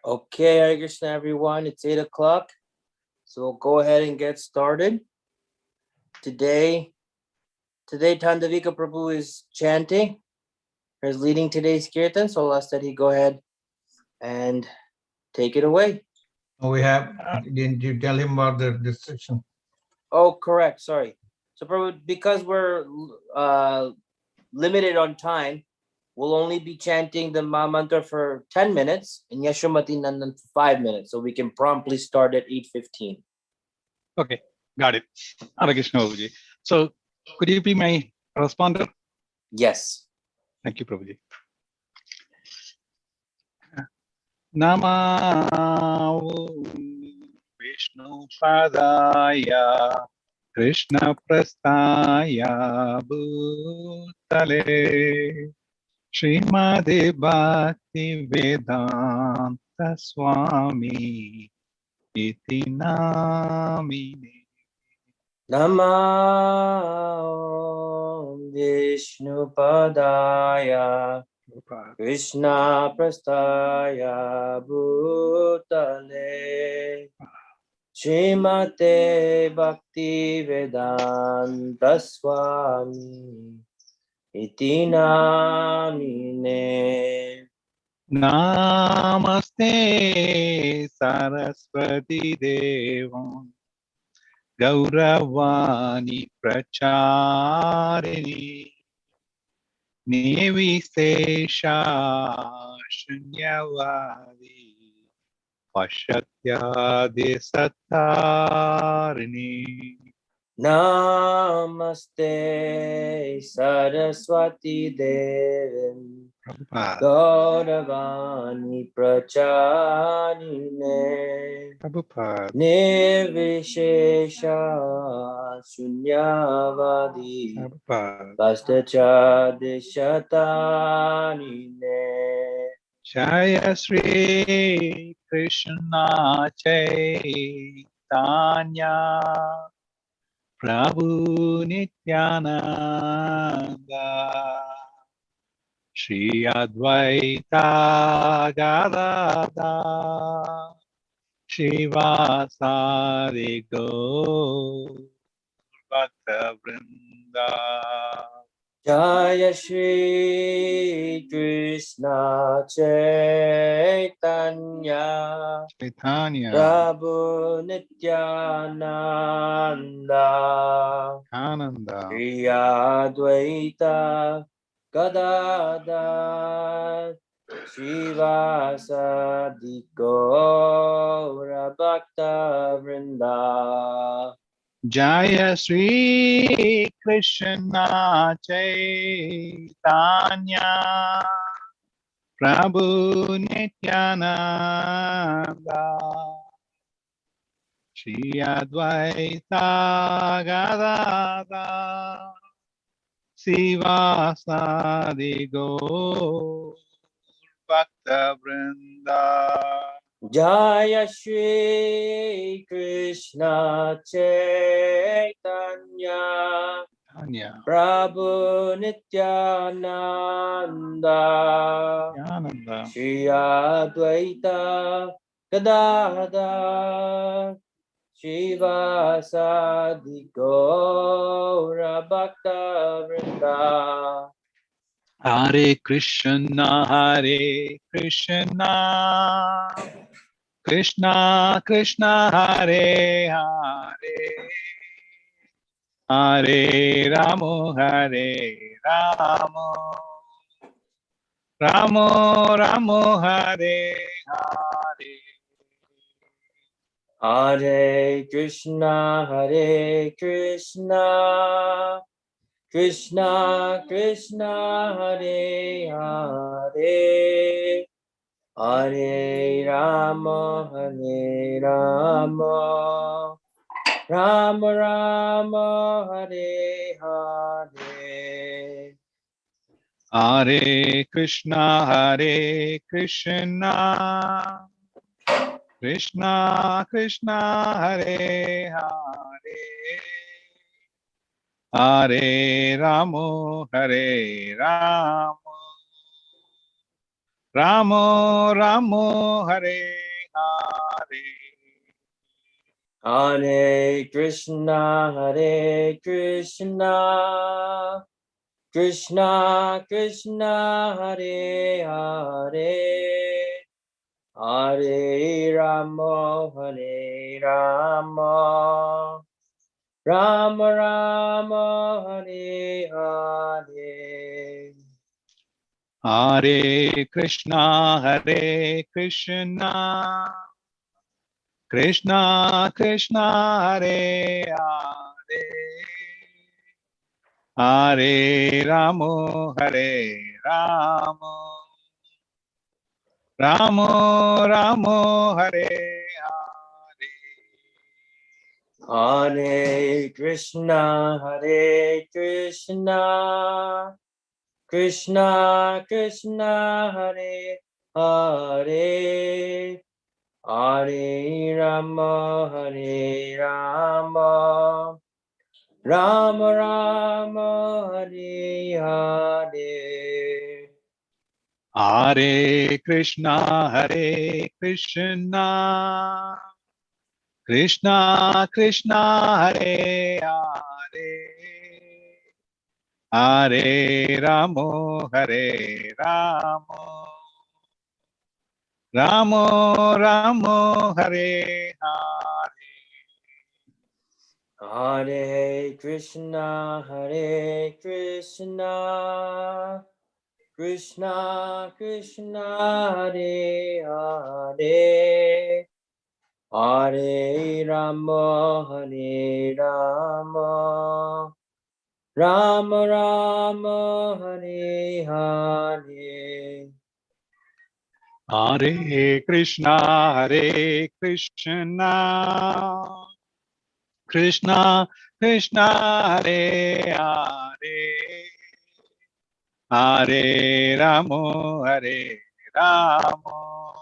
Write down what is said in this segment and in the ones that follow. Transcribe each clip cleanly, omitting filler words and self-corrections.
Okay, Hare Krishna, everyone. It's 8 o'clock. So we'll go ahead and get started. Today Tandavika Prabhu is chanting, or is leading today's kirtan. So I'll ask that he go ahead and take it away. Didn't you tell him about the restriction? Oh, correct. Sorry. So Prabhu, because we're limited on time, we'll only be chanting the Maha Mantra for 10 minutes and Yashomati Nandan for 5 minutes. So we can promptly start at 8:15. Okay, got it. Hare Krishna, Prabhuji. So, could you be my responder? Yes. Thank you, Prabhuji. Nama Vishnu Padaya Krishna Prastaya Bhutale Srimade Bhakti Vedanta Swami Iti Namine. Namo Vishnu Padaya Krishna Prastaya Bhutale Srimate Bhakti Vedanta Swami Iti Namine. Namaste Saraswati Devam Gauravani Pracharini Nivishesha Shunyavadi Pashatyadi Sattarini. Namaste Saraswati Devim Prabhupada. Gauravani Pracharine Prabhupada. Nirvishesha Shunyavadi Prabhupada. Vastachadishatanine. Jaya Sri Krishna Chaitanya Prabhu Nityananda Shri Advaita Gadada Shivasari Gaur Bhakta Vrinda. Jaya Shri Krishna Chaitanya Prabhu Nityananda Ananda Shri Advaita Gadadhar Shivasadi Gaura Bhakta Vrinda. Jaya Sri Krishna Chaitanya Prabhu Nityananda Shri Advaita Gadada Sivasadi Gaur Bhakta Vrinda. Jaya Shri Krishna Chaitanya Prabhu Nityananda Shri Advaita Gadadhar Shivasadi Gaura Bhakta Vrinda. Hare Krishna Krishna Krishna Hare Hare Hare Ramo Hare Ramo Ramo Ramo Hare Hare. Hare Krishna Krishna Krishna Hare Hare Hare Rama Rama Rama Hare Hare. Hare Krishna, Krishna Krishna, Hare Hare, Hare Ramo, Hare Ramo, Ramo Ramo, Hare Hare. Hare Krishna, Krishna Krishna, Hare Hare, Hare Rama, Hare Rama, Rama Rama, Hare Hare. Hare Krishna, Krishna Krishna, Hare Hare, Hare Ramo, Hare Ramo, Ramo Ramo, Hare Hare. Hare Krishna, Krishna Krishna, Hare Hare, Hare Rama, Hare Rama, Rama Rama, Hare Hare. Hare Krishna, Krishna Krishna, Hare Hare, Hare Ramo, Hare Ramo, Ramo Ramo, Hare Hare. Hare Krishna, Krishna Krishna, Hare Hare, Hare Rama, Hare Rama, Rama Rama, Hare Hare. Hare Krishna, Krishna Krishna, Hare Hare, Hare Ramo, Hare Ramo,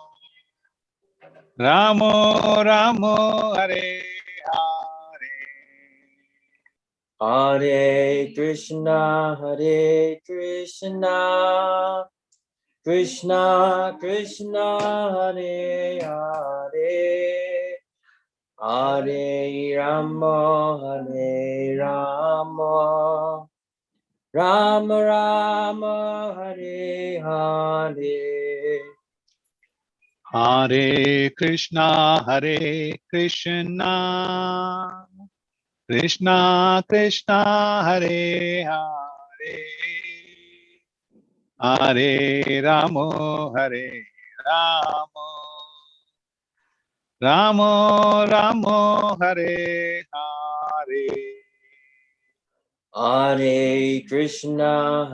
Ramo Ramo, Hare Hare. Hare Krishna, Krishna Krishna, Hare Hare, Hare Rama, Hare Rama, Rama Rama, Hare Hare. Hare Krishna, Krishna Krishna, Hare Hare, Hare Ramo, Hare Ramo, Ramo Ramo, Hare Hare. Hare Krishna,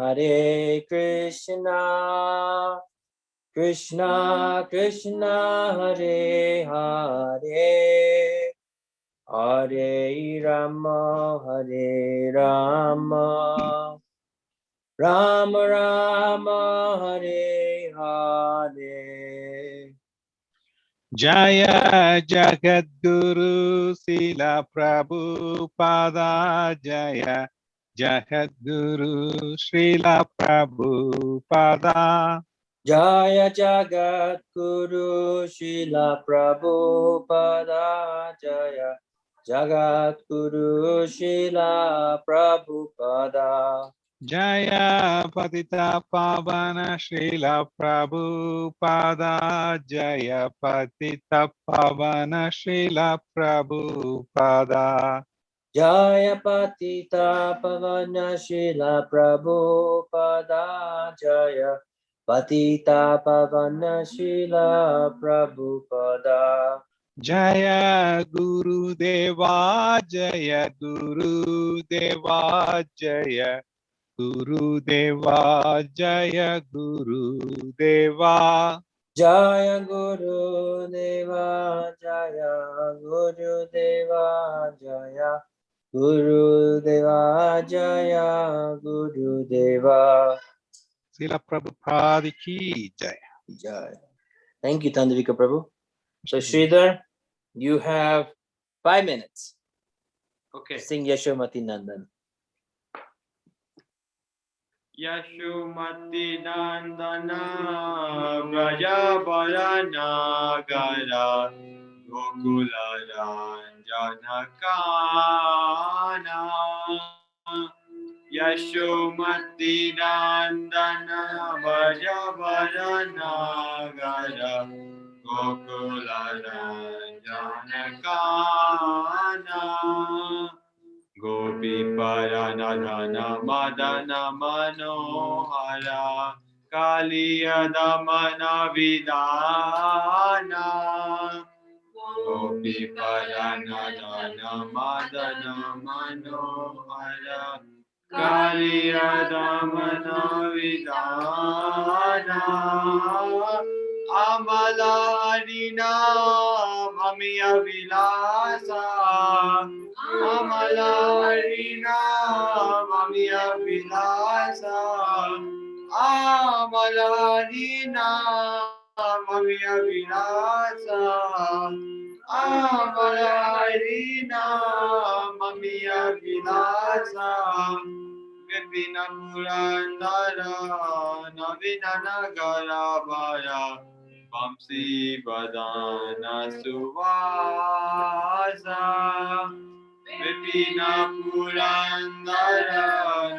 Krishna Krishna, Hare Hare, Hare Rama, Hare Rama, Rama Rama, Hare Hare. Jaya Jagadguru Sila Prabhupada, Jaya Jagadguru Srila Prabhupada, Jaya Jagat Guru Srila Prabhupada, Jaya Jagat Guru Srila Prabhupada, Jaya Patita Pavana Srila Prabhupada, Jaya Patita Pavana Srila Prabhupada, Jaya Patita Pavana Srila Prabhupada, Jaya Patita Pavana Srila Prabhupada, Jaya Guru Deva, Jaya Guru Deva, Jaya Guru Deva, Jaya Guru Deva, Jaya Guru Deva, Jaya Guru Deva, Jaya Guru Deva, Jaya Guru Deva. Srila Prabhupada ki jai. Jai. Thank you, Tandavika Prabhu. So Sridhar, you have 5 minutes. Okay. Sing Yashomati Nandan. Yashomati Nandana Brajabarana Gara Gokula Ranjanakana Yashomati Nandana Brajabarana Gara Gokula Ranjanakana Gopi Paranadhana Madana Manohara Kaliya Damana Vidana Gopi Paranadhana Madana Manohara Kaliya Damana Vidana Amala Harina Mamiya Vilasa Amala Harina Mamiya Vilasa Amala Harina Mamiya Vilasa Amala Harina Mamiya Vilasa Vipina Purandara Navina Nagara Vara Vamsi Vadana Suvasa Vipina Purandara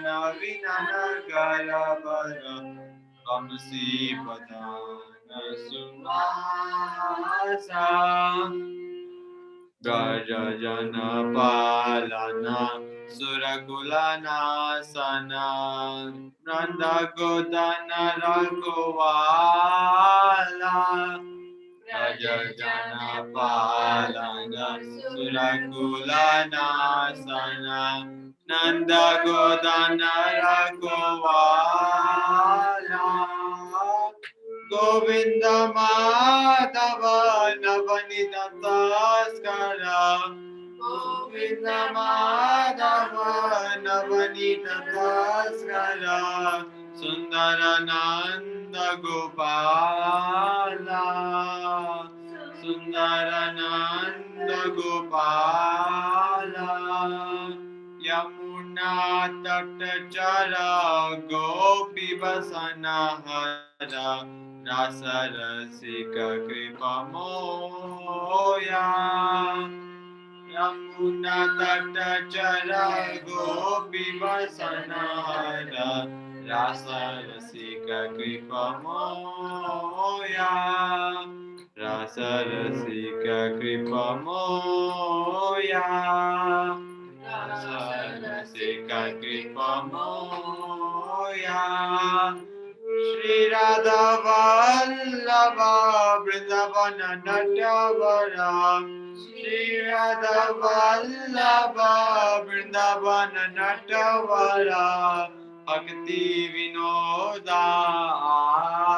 Navina Nagara Vara Vamsi Vadana Suvasa Gajajana Palana Surakulana Sana Nanda Godana Ragovala Gajajana Palana Surakulana Sana Nanda Godana Ragovala Govinda Madhava Navanita Taskara Govinda Madhava Navanita Taskara Sundarananda Gopala Sundarananda Gopala Yamuna Tattachara Gopi Vasana Hara Rasarasika Kripamoya Yamuna Tattachara Gopi Vasana Hara Rasarasika Kripamoya Rasarasika Kripamoya Rasarasika Kripamoya Shri Radha Vallabha Vrindavana Natyavara Shri Radha Vallabha Vrindavana Natyavara Bhakti Vinoda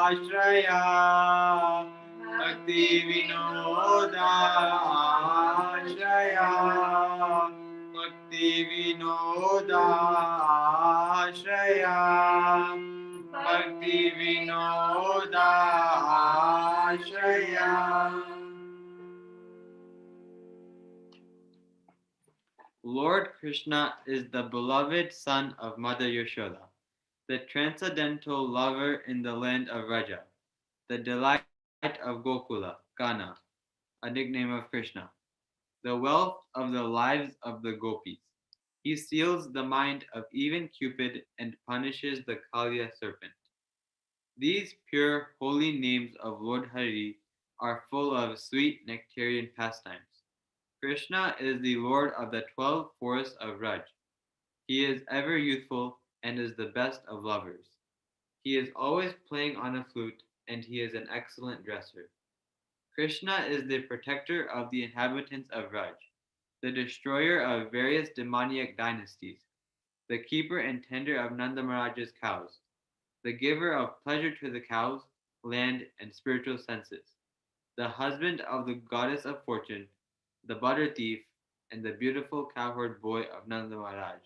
Ashraya Bhakti Vinoda Ashraya Bhakti Vinoda Ashraya Bhakti Vinoda Ashraya. Lord Krishna is the beloved son of Mother Yashoda, the transcendental lover in the land of Raja, the delight of Gokula, Kana, a nickname of Krishna, the wealth of the lives of the gopis. He seals the mind of even Cupid and punishes the Kaliya serpent. These pure, holy names of Lord Hari are full of sweet nectarian pastimes. Krishna is the Lord of the 12 forests of Raj. He is ever youthful and is the best of lovers. He is always playing on a flute and he is an excellent dresser. Krishna is the protector of the inhabitants of Raj, the destroyer of various demoniac dynasties, the keeper and tender of Nanda Maharaj's cows, the giver of pleasure to the cows, land, and spiritual senses, the husband of the goddess of fortune, the butter thief, and the beautiful cowherd boy of Nanda Maharaj.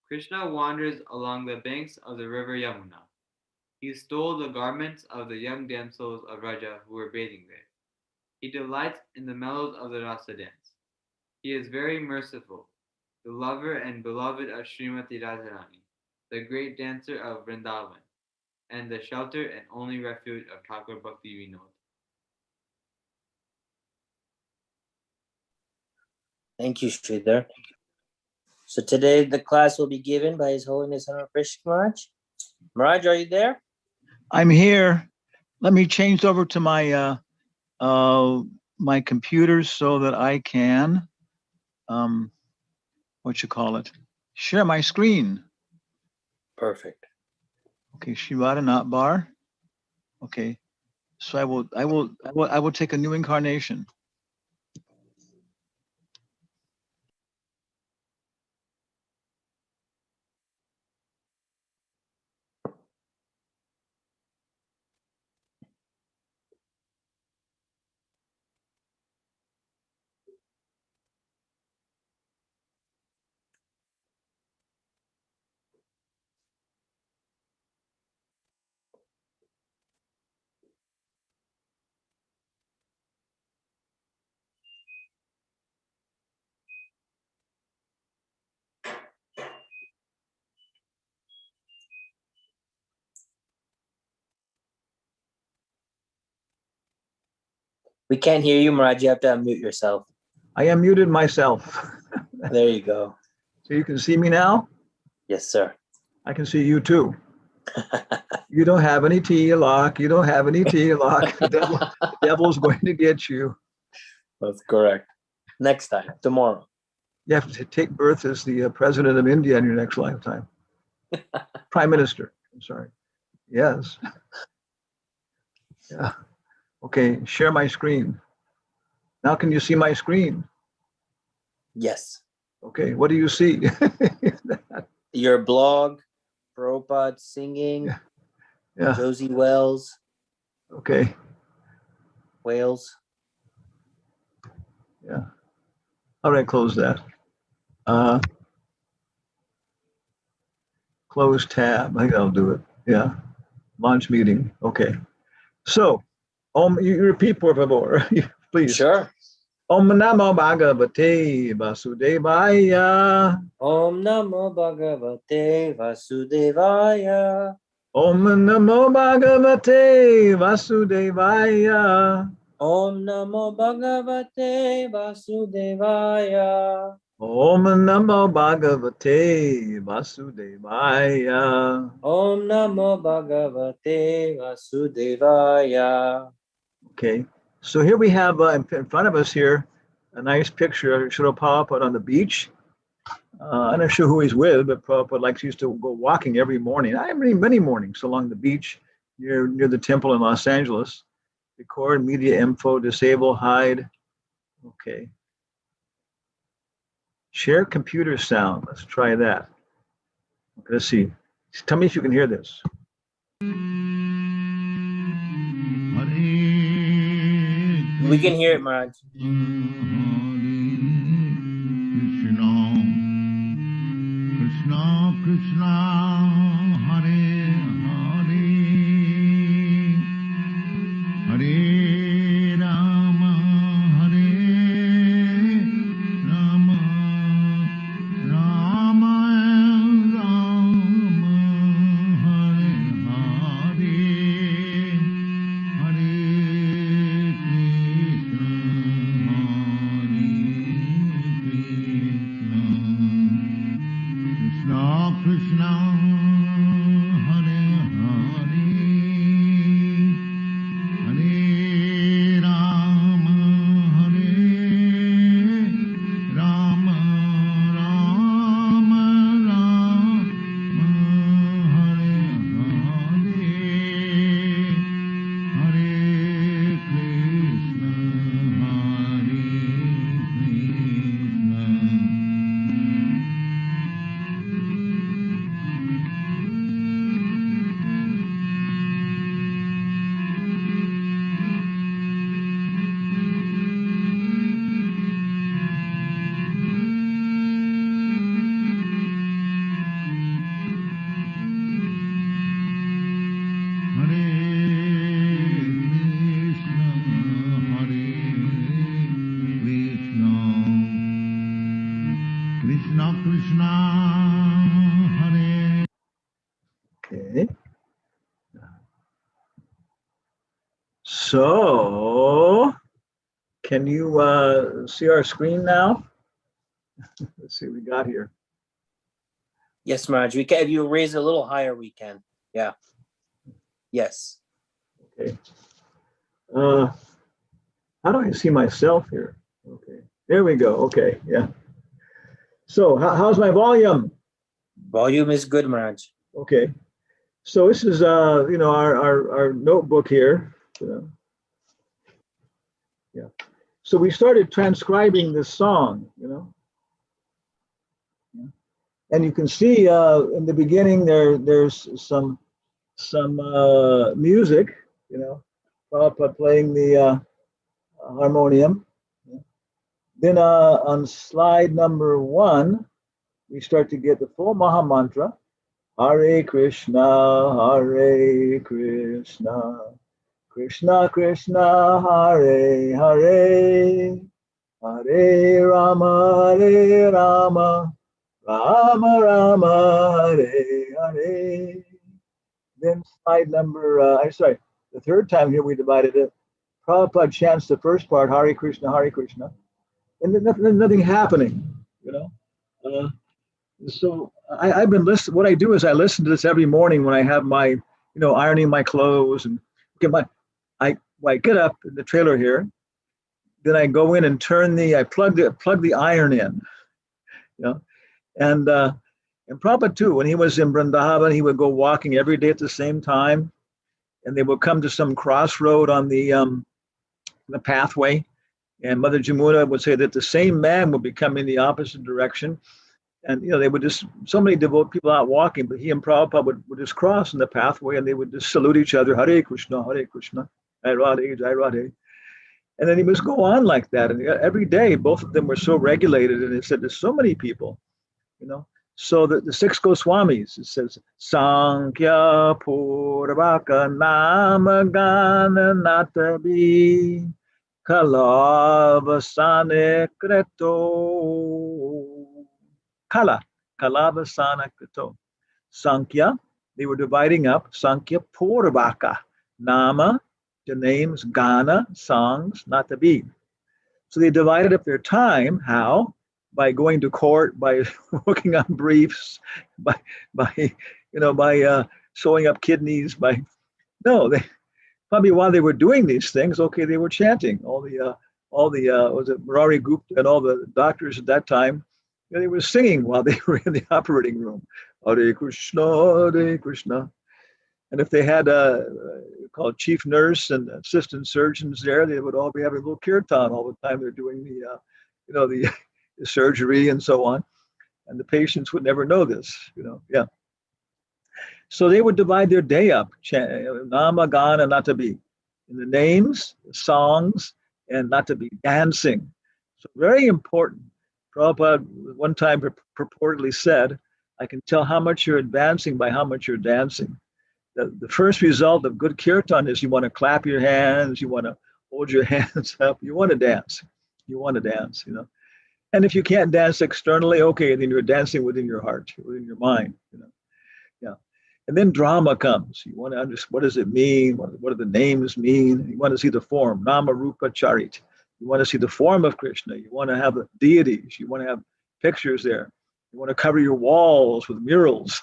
Krishna wanders along the banks of the river Yamuna. He stole the garments of the young damsels of Raja who were bathing there. He delights in the mellows of the rasa dance. He is very merciful, the lover and beloved of Srimati Radharani, the great dancer of Vrindavan, and the shelter and only refuge of Thakur Bhakti Vinod. Thank you, Sridhar. So today the class will be given by His Holiness Honorable Krishna Maharaj. Maharaj, are you there? I'm here. Let me change over to my my computer so that I can share my screen. Perfect. Okay, Shivada not bar. Okay, so I will take a new incarnation. We can't hear you, Maharaj. You have to unmute yourself. I unmuted myself. There you go. So you can see me now? Yes, sir. I can see you too. You don't have any tea lock. You don't have any tea lock. The devil's going to get you. That's correct. Next time, tomorrow. You have to take birth as the president of India in your next lifetime. Prime Minister. I'm sorry. Yes. Yeah. Okay. Share my screen. Now can you see my screen? Yes. Okay. What do you see? Your blog, Prabhupada singing, Yeah. Josie Wells, Okay. Wales. Yeah. All right. Close that. Close tab. I think I'll do it. Yeah. Launch meeting. Okay. So, you repeat, por favor, please. Sure. Om Namo Bhagavate Vasudevaya. Om Namo Bhagavate Vasudevaya. Om Namo Bhagavate Vasudevaya. Om Namo Bhagavate Vasudevaya. Om Namo Bhagavate Vasudevaya. Om Namo Bhagavate Vasudevaya. Okay, so here we have in front of us here a nice picture of Srila Prabhupada on the beach. I'm not sure who he's with, but Prabhupada used to go walking every morning. I mean, many mornings along the beach near the temple in Los Angeles. Record, media info, disable, hide. Okay. Share computer sound. Let's try that. Okay, let's see. Tell me if you can hear this. We can hear it, Maharaj. Krishna Krishna Hare Hare Hare Rama Hare Rama Rama Rama Hare Hare Hare Krishna Krishna Krishna Krishna Hare. Okay. So, can you see our screen now? Let's see what we got here. Yes, Maharaj. We can. If you raise it a little higher, we can. Yeah. Yes. Okay. How do I see myself here? Okay. There we go. Okay. Yeah. So, how's my volume? Volume is good, Maharaj. Okay. So this is our notebook here. Yeah. So we started transcribing this song, and you can see in the beginning there's some music, Prabhupada playing the harmonium. Then on slide number 1, we start to get the full Maha Mantra. Hare Krishna, Hare Krishna, Krishna Krishna, Hare Hare, Hare Rama, Hare Rama, Rama Rama, Hare Hare. Then slide number, the third time here we divided it. Prabhupada chants the first part, Hare Krishna, Hare Krishna, and then nothing happening, So I've been listening. What I do is I listen to this every morning when I have my, ironing my clothes and get I get up in the trailer here. Then I go in and I plug the iron in, and Prabhupada too. When he was in Vrindavan, he would go walking every day at the same time, and they would come to some crossroad on the pathway, and Mother Jamuna would say that the same man would be coming the opposite direction. And they would just so many devout people out walking, but he and Prabhupada would just cross in the pathway, and they would just salute each other, Hare Krishna, Jai Radhe, Jai Radhe. And then he must go on like that. And every day, both of them were so regulated. And it said there's so many people, So the 6 Goswamis, it says, Sankhya Purvaka Namagana Natabi Kalavasane Kreto. Kalavasana Krito. Sankhya, they were dividing up. Sankhya Purvaka. Nama, the names, Gana, songs, Natabi. So they divided up their time. How? By going to court, by working on briefs, by sewing up kidneys. They probably while they were doing these things, okay, they were chanting. All the was it Murari Gupta and all the doctors at that time, they were singing while they were in the operating room. Hare Krishna, Hare Krishna. And if they had called chief nurse and assistant surgeons there, they would all be having a little kirtan all the time. They're doing the surgery and so on, and the patients would never know this. Yeah. So they would divide their day up: Nama, Gana, Natabi, in the names, songs, and Natabi, dancing. So very important. Prabhupada one time purportedly said, "I can tell how much you're advancing by how much you're dancing." The first result of good kirtan is you want to clap your hands, you want to hold your hands up, you want to dance. And if you can't dance externally, okay, then you're dancing within your heart, within your mind. Yeah. And then drama comes. You want to understand, what does it mean? What do the names mean? You want to see the form, Nama Rupa Charit. You want to see the form of Krishna. You want to have deities. You want to have pictures there. You want to cover your walls with murals.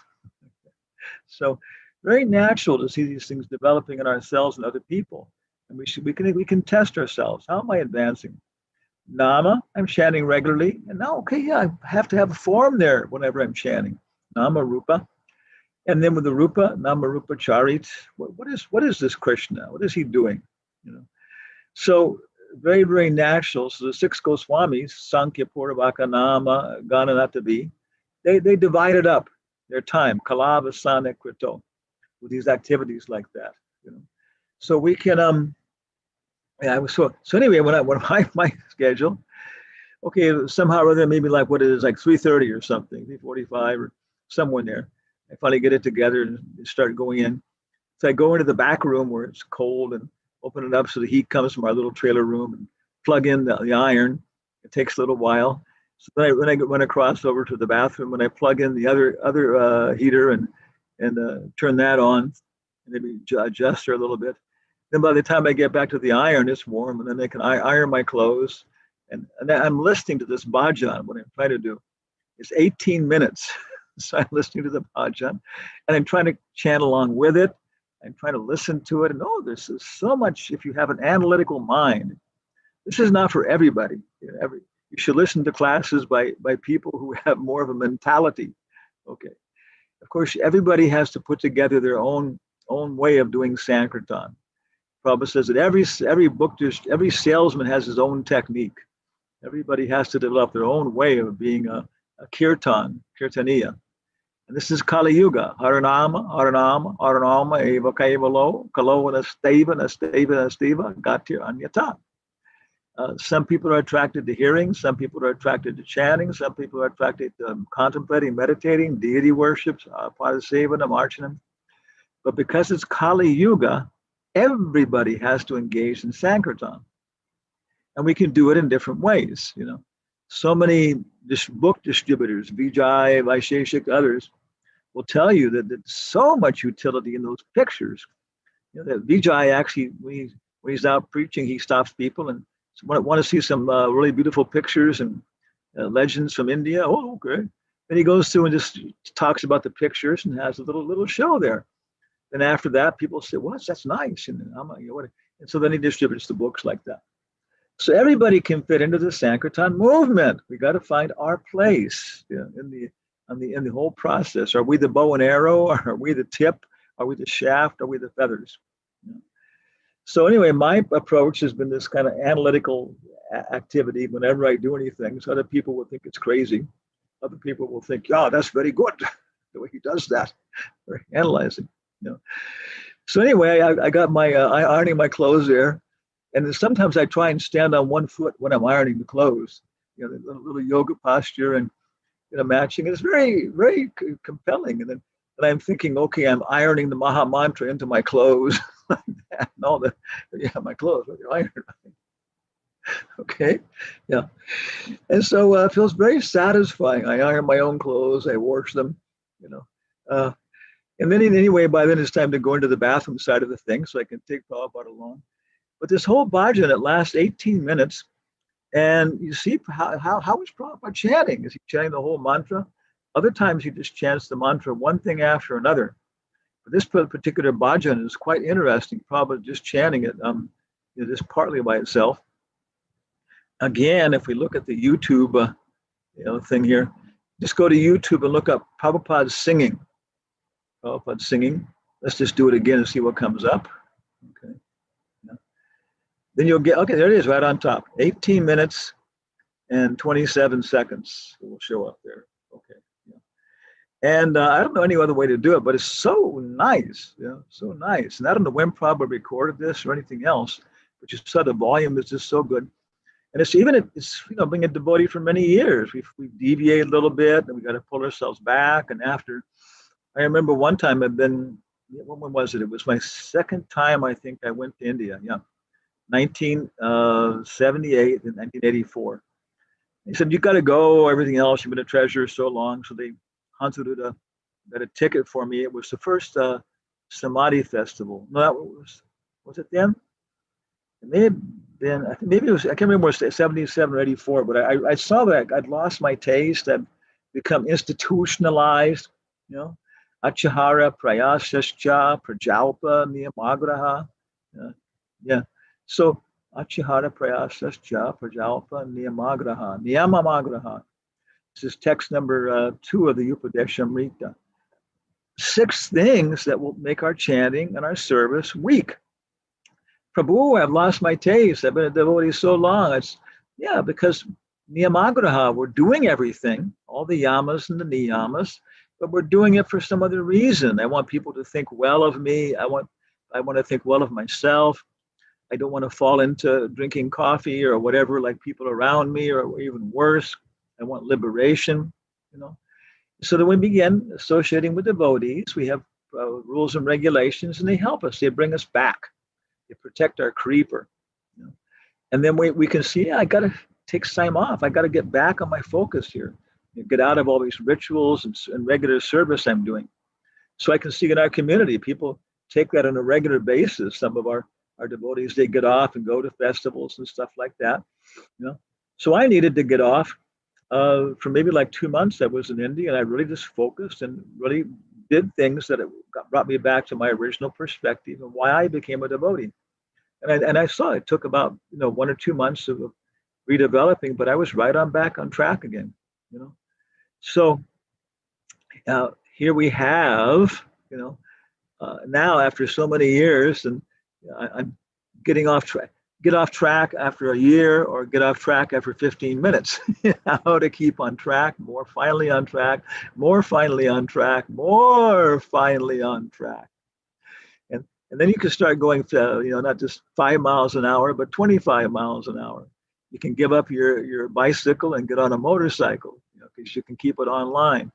So very natural to see these things developing in ourselves and other people. And we can test ourselves. How am I advancing? Nama, I'm chanting regularly. And now, okay, yeah, I have to have a form there whenever I'm chanting. Nama Rupa. And then with the Rupa, Nama Rupa Charit, what is this Krishna? What is he doing? So very, very natural. So the 6 Goswamis, Sankhya Purvaka Nama, Gana Natabi, they divided up their time, Kalavasana Krito, with these activities like that. So we can so anyway, when my schedule, okay, somehow or other, maybe like what it is, like 3:30 or something, 3:45 or somewhere in there. I finally get it together and start going in. So I go into the back room where it's cold and open it up so the heat comes from our little trailer room and plug in the iron. It takes a little while. So when I cross over to the bathroom, when I plug in the other heater and turn that on, and maybe adjust her a little bit. Then by the time I get back to the iron, it's warm, and then I can iron my clothes. And I'm listening to this bhajan. What I'm trying to do is 18 minutes. So I'm listening to the bhajan, and I'm trying to chant along with it. I'm trying to listen to it. And oh, this is so much. If you have an analytical mind, this is not for everybody. You should listen to classes by people who have more of a mentality. Okay. Of course, everybody has to put together their own way of doing Sankirtan. Prabhupada says that every salesman has his own technique. Everybody has to develop their own way of being a kirtaniya. And this is Kali Yuga. Haranama, eva kaivalo, kalo nasteva, gatir anyata. Some people are attracted to hearing, some people are attracted to chanting, some people are attracted to contemplating, meditating, deity worship, Padasevana, Archanam. But because it's Kali Yuga, everybody has to engage in Sankirtan. And we can do it in different ways, So many book distributors, Vijay, Vaisheshik, others, will tell you that there's so much utility in those pictures. That Vijay actually, when he's out preaching, he stops people and want to see some really beautiful pictures and legends from India. Oh, okay. Then he goes through and just talks about the pictures and has a little show there. Then after that, people say, "Well, that's nice," and and so then he distributes the books like that. So everybody can fit into the Sankirtan movement. We got to find our place in the whole process. Are we the bow and arrow? Are we the tip? Are we the shaft? Are we the feathers? So anyway, my approach has been this kind of analytical activity. Whenever I do anything, so other people will think it's crazy. Other people will think, "Yeah, that's very good," the way he does that. We're analyzing. So anyway, I got my ironing my clothes there, and then sometimes I try and stand on one foot when I'm ironing the clothes. The little yoga posture and matching. And it's very, very compelling. And then I'm thinking, okay, I'm ironing the Maha Mantra into my clothes. Like that, and all my clothes with the iron. Okay, yeah. And so it feels very satisfying. I iron my own clothes. I wash them, and then anyway, by then it's time to go into the bathroom side of the thing, so I can take Prabhupada along. But this whole bhajan, it lasts 18 minutes, and you see how is Prabhupada chanting? Is he chanting the whole mantra? Other times he just chants the mantra one thing after another. But this particular bhajan is quite interesting. Prabhupada just chanting it, just partly by itself. Again, if we look at the YouTube, thing here, just go to YouTube and look up Prabhupada singing. Prabhupada singing. Let's just do it again and see what comes up. Okay. Yeah. Then you'll get, okay, there it is right on top. 18 minutes and 27 seconds. It will show up there. Okay. Yeah. And I don't know any other way to do it, but it's so nice. So nice. And I don't know when Prabhupada recorded this or anything else, but you saw the volume is just so good. And it's being a devotee for many years. We've deviated a little bit, and we got to pull ourselves back. And after, I remember one time when was it? It was my second time, I think I went to India. Yeah, 1978 and 1984. He said, "You got to go. Everything else, you've been a treasurer so long." So they hunted got a ticket for me. It was the first Samadhi festival. No, that was it then? It may have been, I think maybe it was, I can't remember, it was 77 or 84, but I saw that I'd lost my taste. I'd become institutionalized, Achahara, Prayasascha, Prajalpa, Niyamagraha. Yeah. So Achahara, Prayasascha, Prajalpa, Niyamamagraha. This is text number 2 of the Upadeshamrita. 6 things that will make our chanting and our service weak. Prabhu, I've lost my taste. I've been a devotee so long. Because Niyamagraha, we're doing everything, all the yamas and the niyamas, but we're doing it for some other reason. I want people to think well of me. I want to think well of myself. I don't want to fall into drinking coffee or whatever like people around me, or even worse. I want liberation, So then we begin associating with devotees. We have rules and regulations, and they help us. They bring us back. They protect our creeper. And then we can see, I got to takes time off. I got to get back on my focus here, get out of all these rituals and regular service I'm doing. So I can see in our community, people take that on a regular basis. Some of our devotees, they get off and go to festivals and stuff like that. So I needed to get off. For maybe like 2 months, I was in India, and I really just focused and really did things that brought me back to my original perspective and why I became a devotee. And I saw it took about 1 or 2 months of redeveloping, but I was right on back on track again. So here we have now after so many years, and I'm getting off track. Get off track after a year, or get off track after 15 minutes. How to keep on track, more finally on track, more finally on track, more finally on track. And then you can start going to, not just 5 miles an hour, but 25 miles an hour. You can give up your bicycle and get on a motorcycle, because you can keep it online.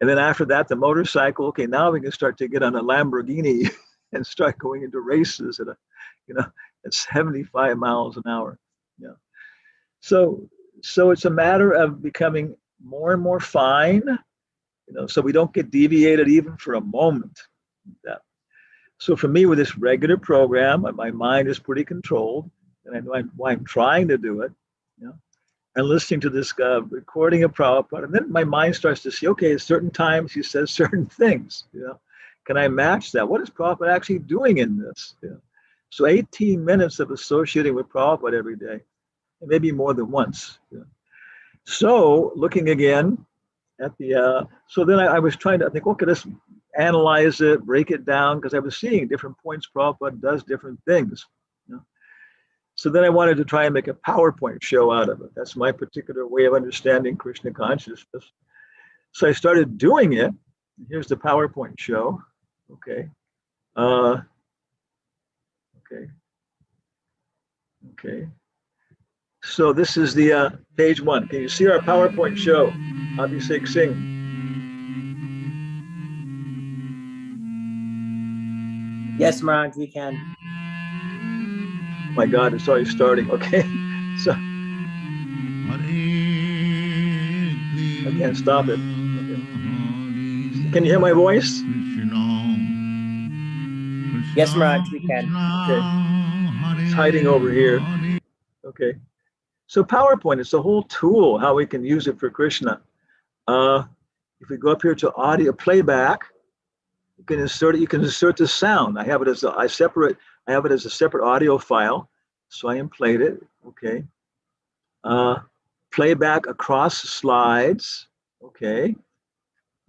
And then after that, the motorcycle, okay, now we can start to get on a Lamborghini and start going into races at at 75 miles an hour. So it's a matter of becoming more and more fine, so we don't get deviated even for a moment. So for me, with this regular program, my mind is pretty controlled, and I know why I'm trying to do it. And listening to this recording of Prabhupada, and then my mind starts to see, okay, at certain times he says certain things. Can I match that? What is Prabhupada actually doing in this? So 18 minutes of associating with Prabhupada every day, and maybe more than once. So looking again at the, so then I was trying to think, okay, let's analyze it, break it down, because I was seeing different points Prabhupada does different things. So then I wanted to try and make a PowerPoint show out of it. That's my particular way of understanding Krishna consciousness. So I started doing it. Here's the PowerPoint show. Okay. Okay. So this is the page 1. Can you see our PowerPoint show? Abhishek Singh. Yes, Maharaj, we can. Oh my God, it's already starting. Okay. So I can't stop it. Okay. Can you hear my voice? Yes, Maharaj, we can. Okay. It's hiding over here. Okay. So PowerPoint is a whole tool, how we can use it for Krishna. If we go up here to audio playback, you can insert it. You can insert the sound. I have it as a separate audio file. So I played it. Okay. Playback across slides. Okay.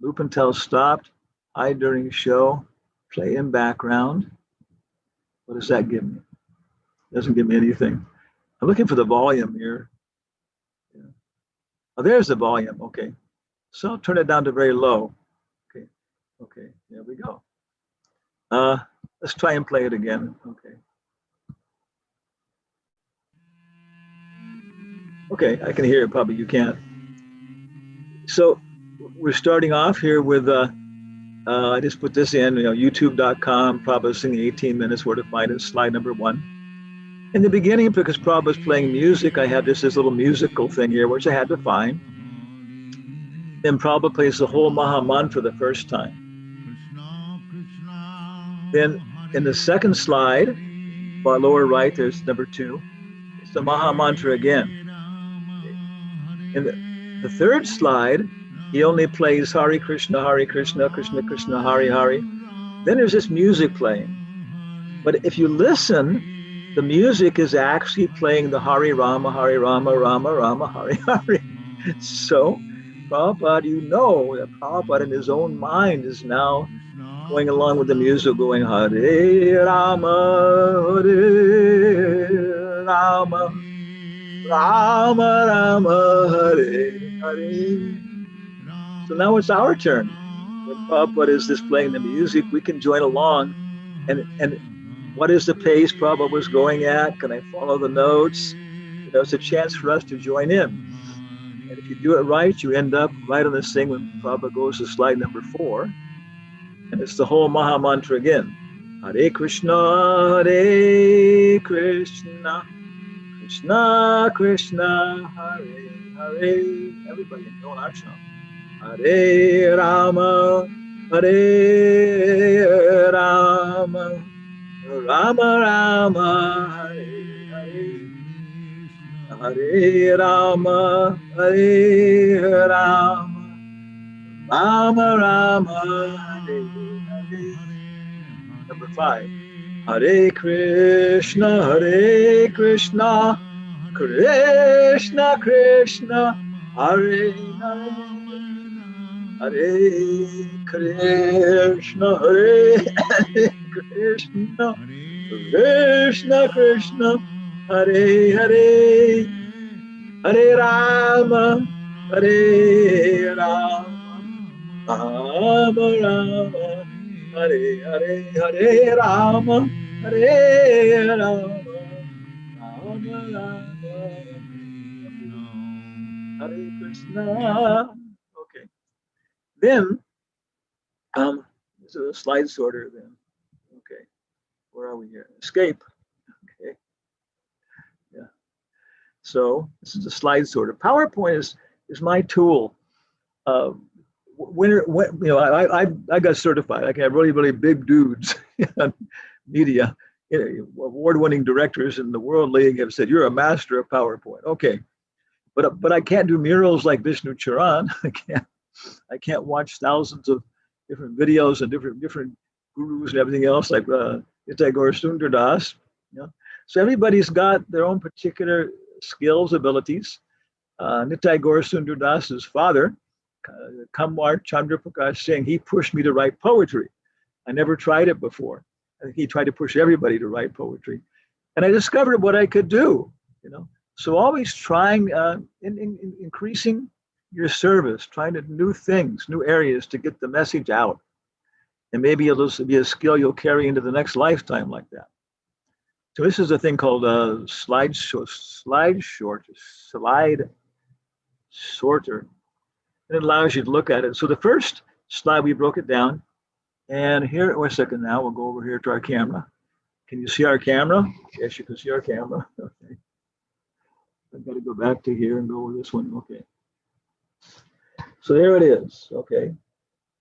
Loop until stopped. Hide during show. Play in background. What does that give me? It doesn't give me anything. I'm looking for the volume here. Oh, there's the volume. Okay. So I'll turn it down to very low. Okay. Okay. There we go. Let's try and play it again. Okay. Okay, I can hear it. Probably you can't. So we're starting off here with, I just put this in, youtube.com, Prabhupada singing 18 minutes, where to find it, slide number 1. In the beginning, because Prabhupada's playing music, I have this little musical thing here, which I had to find. Then Prabhupada plays the whole Maha Mantra the first time. Then in the second slide, far lower right, there's number 2. It's the Maha Mantra again. In the third slide, he only plays Hare Krishna, Krishna Krishna, Hare Hare. Then there's this music playing. But if you listen, the music is actually playing the Hare Rama, Rama Rama, Hare Hare. So Prabhupada, that Prabhupada in his own mind is now going along with the music, going Hare Rama, Hare Rama, Rama Rama, Hare Hare. So now it's our turn. When Prabhupada is just playing the music, we can join along. And what is the pace Prabhupada was going at? Can I follow the notes? It's a chance for us to join in. And if you do it right, you end up right on this thing when Prabhupada goes to slide number 4. And it's the whole Maha Mantra again. Hare Krishna, Krishna Krishna Krishna Hare Hare. Everybody in Don Ashram. Hare Rama Hare Rama Rama Rama Hare Hare Hare Rama Hare Rama Rama Rama Hare Hare. Number 5. Hare Krishna Krishna Krishna Hare Hare Hare Krishna Krishna Krishna Krishna Hare Hare Hare Rama Hare Rama Rama Rama Hare Hare Hare Rama Hare Rama Rama Rama Hare Krishna. Okay. Then, this is a slide sorter then. Okay. Where are we here? Escape. Okay. Yeah. So this is a slide sorter. PowerPoint is my tool. When I got certified. I can have really big dudes in media, award-winning directors in the world league have said you're a master of PowerPoint. Okay, but I can't do murals like Vishnu Charan. I can't watch thousands of different videos and different gurus and everything else like Nitai Gaur Sundar Das. So everybody's got their own particular skills, abilities. Nitai Gaur Sundar Das's father, Kamwar Chandra Prakash Singh, he pushed me to write poetry. I never tried it before. I think he tried to push everybody to write poetry. And I discovered what I could do, So always trying, increasing your service, trying to new things, new areas to get the message out. And maybe it'll be a skill you'll carry into the next lifetime like that. So this is a thing called slide sorter. And it allows you to look at it. So the first slide, we broke it down. And here, wait a second now, we'll go over here to our camera. Can you see our camera? Yes, you can see our camera. Okay. I've got to go back to here and go with this one. Okay. So there it is. Okay.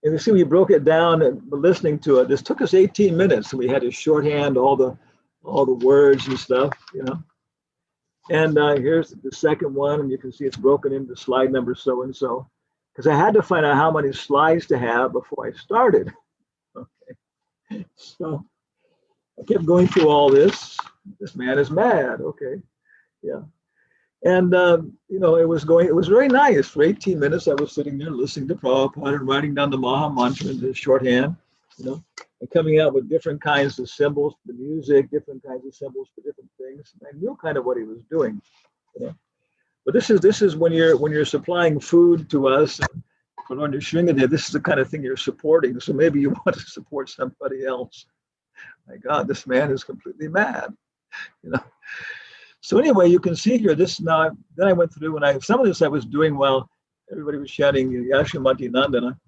And you see, we broke it down and listening to it. This took us 18 minutes. And we had to shorthand all the words and stuff, And here's the second one. And you can see it's broken into slide number so-and-so. Because I had to find out how many slides to have before I started. Okay. So I kept going through all this. This man is mad. Okay. Yeah. And, it was very nice. For 18 minutes, I was sitting there listening to Prabhupada and writing down the Maha Mantra in the shorthand, and coming out with different kinds of symbols for the music, different kinds of symbols for different things. I knew kind of what he was doing, But this is when you're supplying food to us for Lord Sringadev, this is the kind of thing you're supporting. So maybe you want to support somebody else. My God, this man is completely mad, So anyway, you can see here, this now, then I went through and some of this I was doing while everybody was chanting Yashimati Nandana.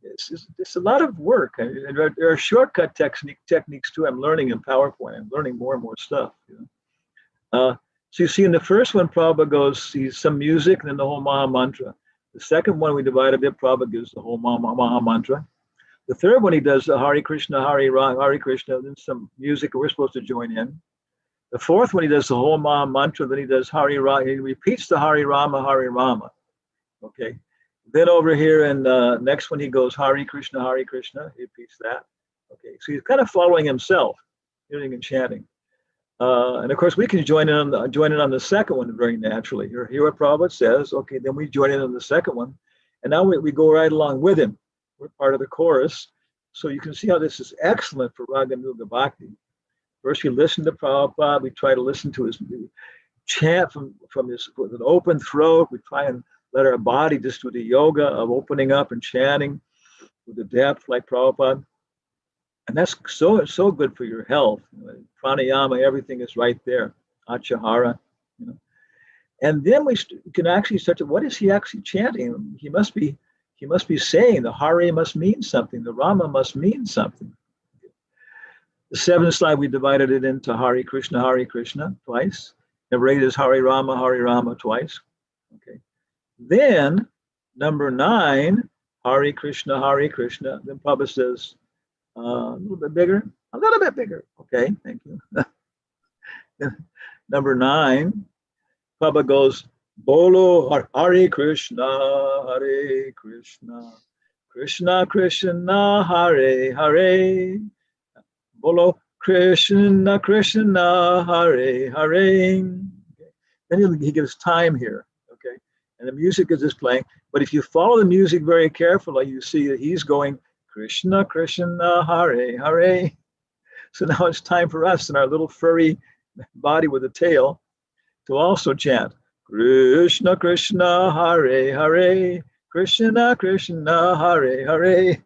It's a lot of work. And there are shortcut techniques too. I'm learning in PowerPoint. I'm learning more and more stuff. So you see in the first one, Prabhupada goes, sees some music and then the whole Maha Mantra. The second one we divide a bit, Prabhupada gives the whole Maha Mantra. The third one he does the Hare Krishna, Hare Krishna, then some music we're supposed to join in. The fourth one he does the whole Maha Mantra, then he does Hare Rama, he repeats the Hare Rama. Okay. Then over here and next one he goes Hare Krishna, he repeats that. Okay, so he's kind of following himself, doing and chanting. And of course we can join in on the second one very naturally. You hear what Prabhupada says, okay, then we join in on the second one. And now we go right along with him. We're part of the chorus. So you can see how this is excellent for Raganuga Bhakti. First we listen to Prabhupada, we try to listen to his chant from his with an open throat. We try and let our body just do the yoga of opening up and chanting with the depth like Prabhupada. And that's so good for your health. Pranayama, everything is right there. Achahara, And then we can actually start to, what is he actually chanting? He must be saying the Hare must mean something. The Rama must mean something. The seventh slide, we divided it into Hare Krishna twice. Number 8 is Hare Rama twice. Okay. Then number 9, Hare Krishna, Hare Krishna. Then Prabhupada says, a little bit bigger, a little bit bigger. Okay, thank you. Number 9, Prabhupada goes, Bolo Hare Krishna, Hare Krishna, Krishna Krishna, Hare Hare. Bolo Krishna Krishna, Hare Hare. Okay. Then he gives time here. Okay, and the music is just playing. But if you follow the music very carefully, you see that he's going Krishna Krishna, Hare Hare. So now it's time for us in our little furry body with a tail to also chant Krishna Krishna, Hare Hare, Krishna Krishna, Hare Hare.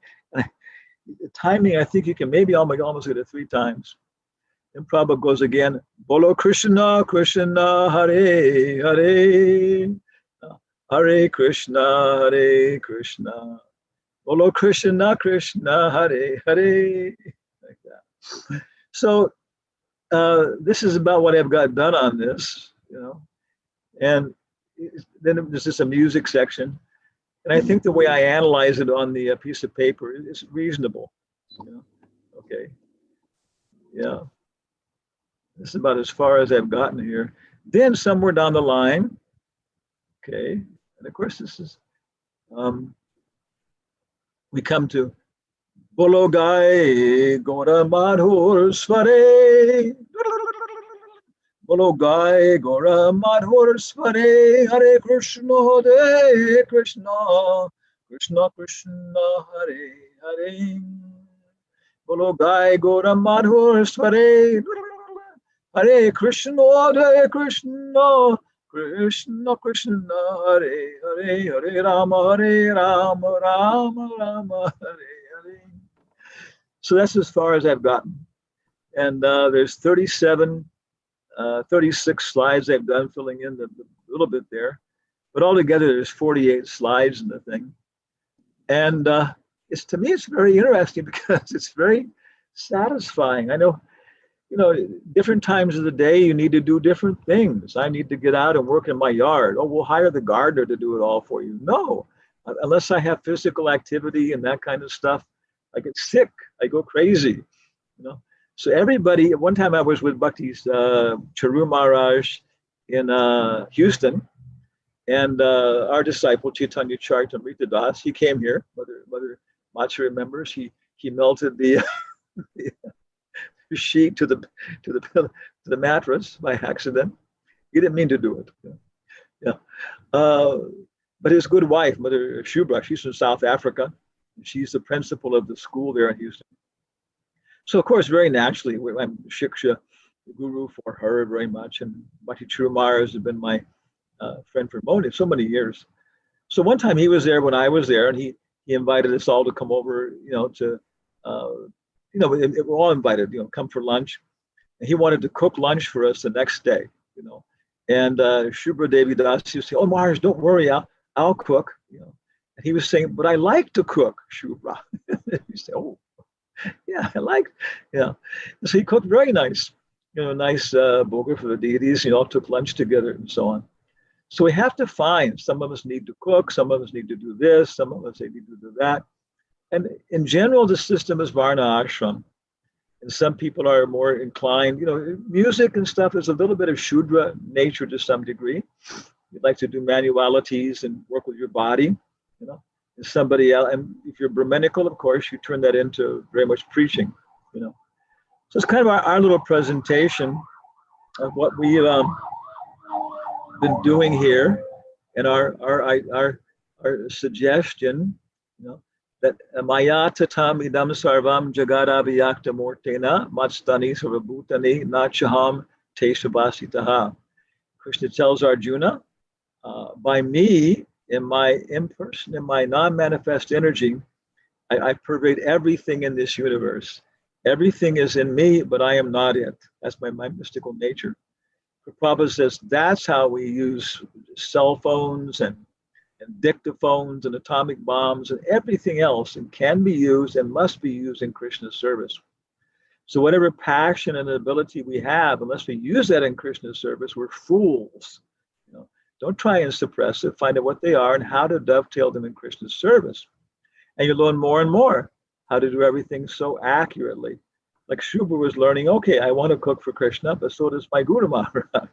The timing, I think you can maybe almost get it 3 times. And Prabhupada goes again, Bolo Krishna Krishna, Hare Hare, Hare Krishna, Hare Krishna, Bolo Krishna Krishna, Hare Hare. Like that. So this is about what I've got done on this, and then there's just a music section. And I think the way I analyze it on the piece of paper is reasonable. Okay. Yeah. This is about as far as I've gotten here. Then somewhere down the line, okay, and of course this is, we come to Bolo Gai Gora Madhur Svare. Bolo Gai Gora Madhur Svare. Hare Krishna, Hare Krishna, Krishna Krishna, Hare Hare. Bolo Gai Gora Madhur Svare. Hare Krishna, Hare Krishna, Krishna Krishna, Hare Hare. Hare Rama, Rama Rama, Hare Hare. So that's as far as I've gotten. And there's 36 slides I've done, filling in the little bit there. But altogether, there's 48 slides in the thing. And to me, it's very interesting because it's very satisfying. I know, different times of the day, you need to do different things. I need to get out and work in my yard. Oh, we'll hire the gardener to do it all for you. No, unless I have physical activity and that kind of stuff, I get sick. I go crazy, So everybody, at one time I was with Bhakti's Charu Maharaj in Houston, and our disciple Chaitanya Charitamrita Das, he came here. Mother Macha remembers. He melted the sheet to the mattress by accident. He didn't mean to do it. Yeah, but his good wife, Mother Shubra, she's from South Africa. She's the principal of the school there in Houston. So of course, very naturally, I'm Shiksha guru for her very much, and Bhakti Churumar has been my friend for so many years. So one time he was there when I was there, and he invited us all to come over, we're all invited, come for lunch. And he wanted to cook lunch for us the next day, And Shubra Devi Das used to say, "Oh, Mars, don't worry, I'll cook." And he was saying, "But I like to cook, Shubra." He said, "Oh, yeah, I like, yeah." So he cooked very nice, nice bhoga for the deities. All took lunch together and so on. So we have to find, some of us need to cook, some of us need to do this, some of us need to do that. And in general, the system is Varna Ashram. And some people are more inclined, music and stuff is a little bit of Shudra nature to some degree. You'd like to do manualities and work with your body, and somebody else. And if you're Brahminical, of course, you turn that into very much preaching, So it's kind of our little presentation of what we've been doing here, and our suggestion, that Maya tatam idam sarvam jagadaviyakta mortena matstani sarvabhutani nachaham te subhasitaha. Krishna tells Arjuna, by me, in my impersonal, in my non-manifest energy, I pervade everything in this universe. Everything is in me, but I am not it. That's my mystical nature. Prabhupada says that's how we use cell phones and dictaphones and atomic bombs and everything else, and can be used and must be used in Krishna's service. So whatever passion and ability we have, unless we use that in Krishna's service, we're fools. You know, don't try and suppress it. Find out what they are and how to dovetail them in Krishna's service. And you learn more and more how to do everything so accurately. Like Shubha was learning, okay, I want to cook for Krishna, but so does my Guru Maharaj.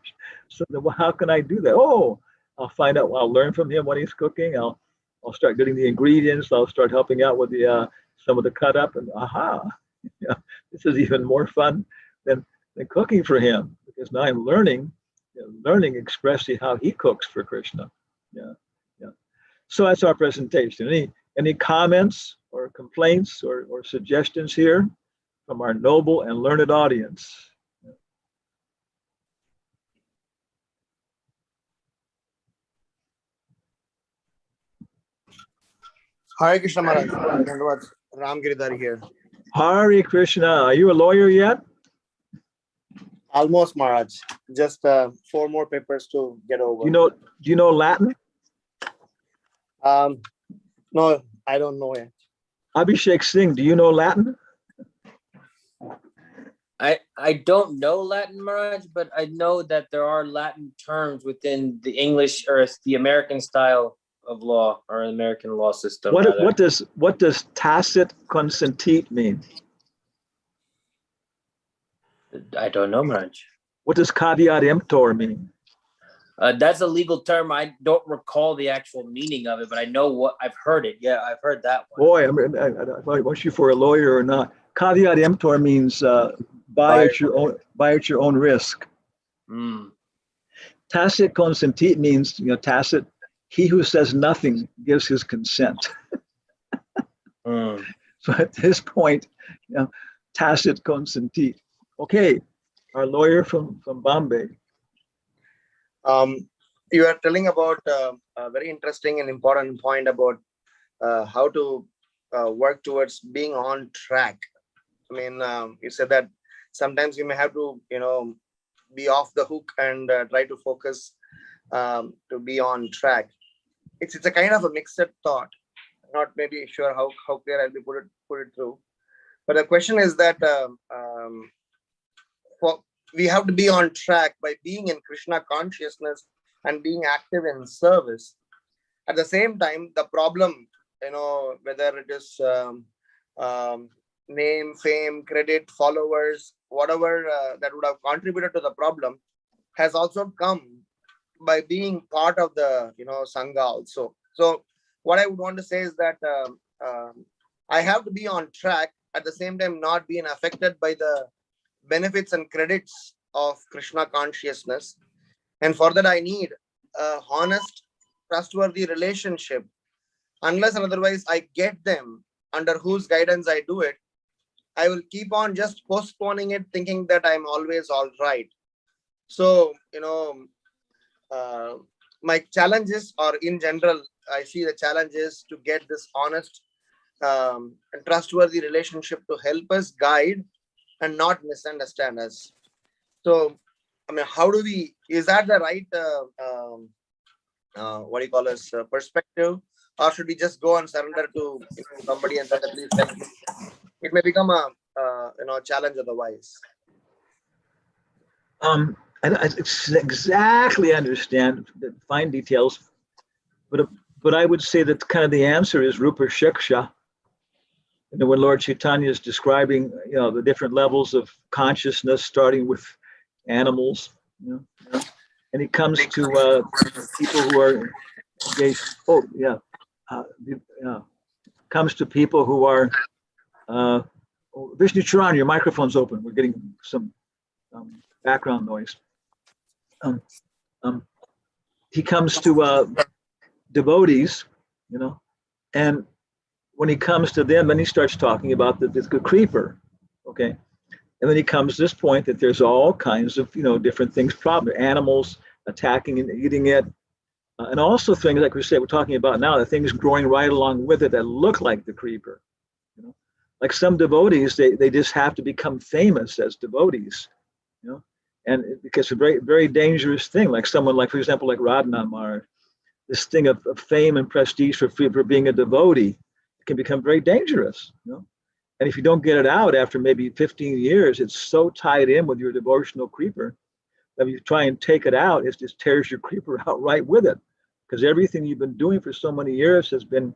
So then, well, how can I do that? Oh, I'll find out. I'll learn from him what he's cooking. I'll start getting the ingredients. I'll start helping out with the some of the cut up, and yeah, this is even more fun than cooking for him, because now I'm learning expressly how he cooks for Krishna. Yeah, yeah. So that's our presentation. Any comments or complaints or suggestions here from our noble and learned audience? Hare Krishna Maharaj. Dhanavad. Ram Giridhar here. Hare Krishna. Are you a lawyer yet? Almost, Maharaj. Just 4 more papers to get over. Do you know Latin? No, I don't know yet. Abhishek Singh, do you know Latin? I don't know Latin, Maharaj, but I know that there are Latin terms within the English or the American style of law or American law system. What does tacit consentite mean? I don't know, Maharaj. What does caveat emptor mean? That's a legal term. I don't recall the actual meaning of it, but I know I've heard it. Yeah, I've heard that one. Boy, I mean, I want you for a lawyer or not. Caveat emptor means buy at your own risk. Mm. Tacit consentite means, tacit. He who says nothing gives his consent. Mm. So at this point, tacit consentite. Okay, our lawyer from Bombay. You are telling about a very interesting and important point about how to work towards being on track. I mean, you said that sometimes you may have to, be off the hook and try to focus to be on track. It's a kind of a mixed thought. Not maybe sure how clear I'll be put it through. But the question is that we have to be on track by being in Krishna consciousness and being active in service. At the same time, the problem, whether it is name, fame, credit, followers, whatever that would have contributed to the problem, has also come by being part of the Sangha also. So what I would want to say is that I have to be on track, at the same time not being affected by the benefits and credits of Krishna consciousness. And for that I need a honest, trustworthy relationship. Unless and otherwise I get them under whose guidance I do it, I will keep on just postponing it, thinking that I'm always all right. So, my challenges, or in general, I see the challenges to get this honest and trustworthy relationship to help us guide and not misunderstand us. So, I mean, is that the right, perspective? Or should we just go and surrender to somebody and say, please help me? It may become a challenge otherwise. I exactly understand the fine details, but I would say that kind of the answer is Rupa Shiksha. When Lord Chaitanya is describing, the different levels of consciousness, starting with animals, and he comes to people who are engaged. Oh, yeah. Comes to people who are Vishnu Charan, your microphone's open. We're getting some background noise. He comes to devotees, and when he comes to them, then he starts talking about the creeper, okay? And then he comes to this point that there's all kinds of, different things, animals attacking and eating it, and also things like we're talking about now, the things growing right along with it that look like the creeper. Like some devotees, they just have to become famous as devotees, and because it's a very, very dangerous thing. Like someone for example, like Radha Maharaj, this thing of fame and prestige for being a devotee can become very dangerous, And if you don't get it out after maybe 15 years, it's so tied in with your devotional creeper that if you try and take it out, it just tears your creeper out right with it. Because everything you've been doing for so many years has been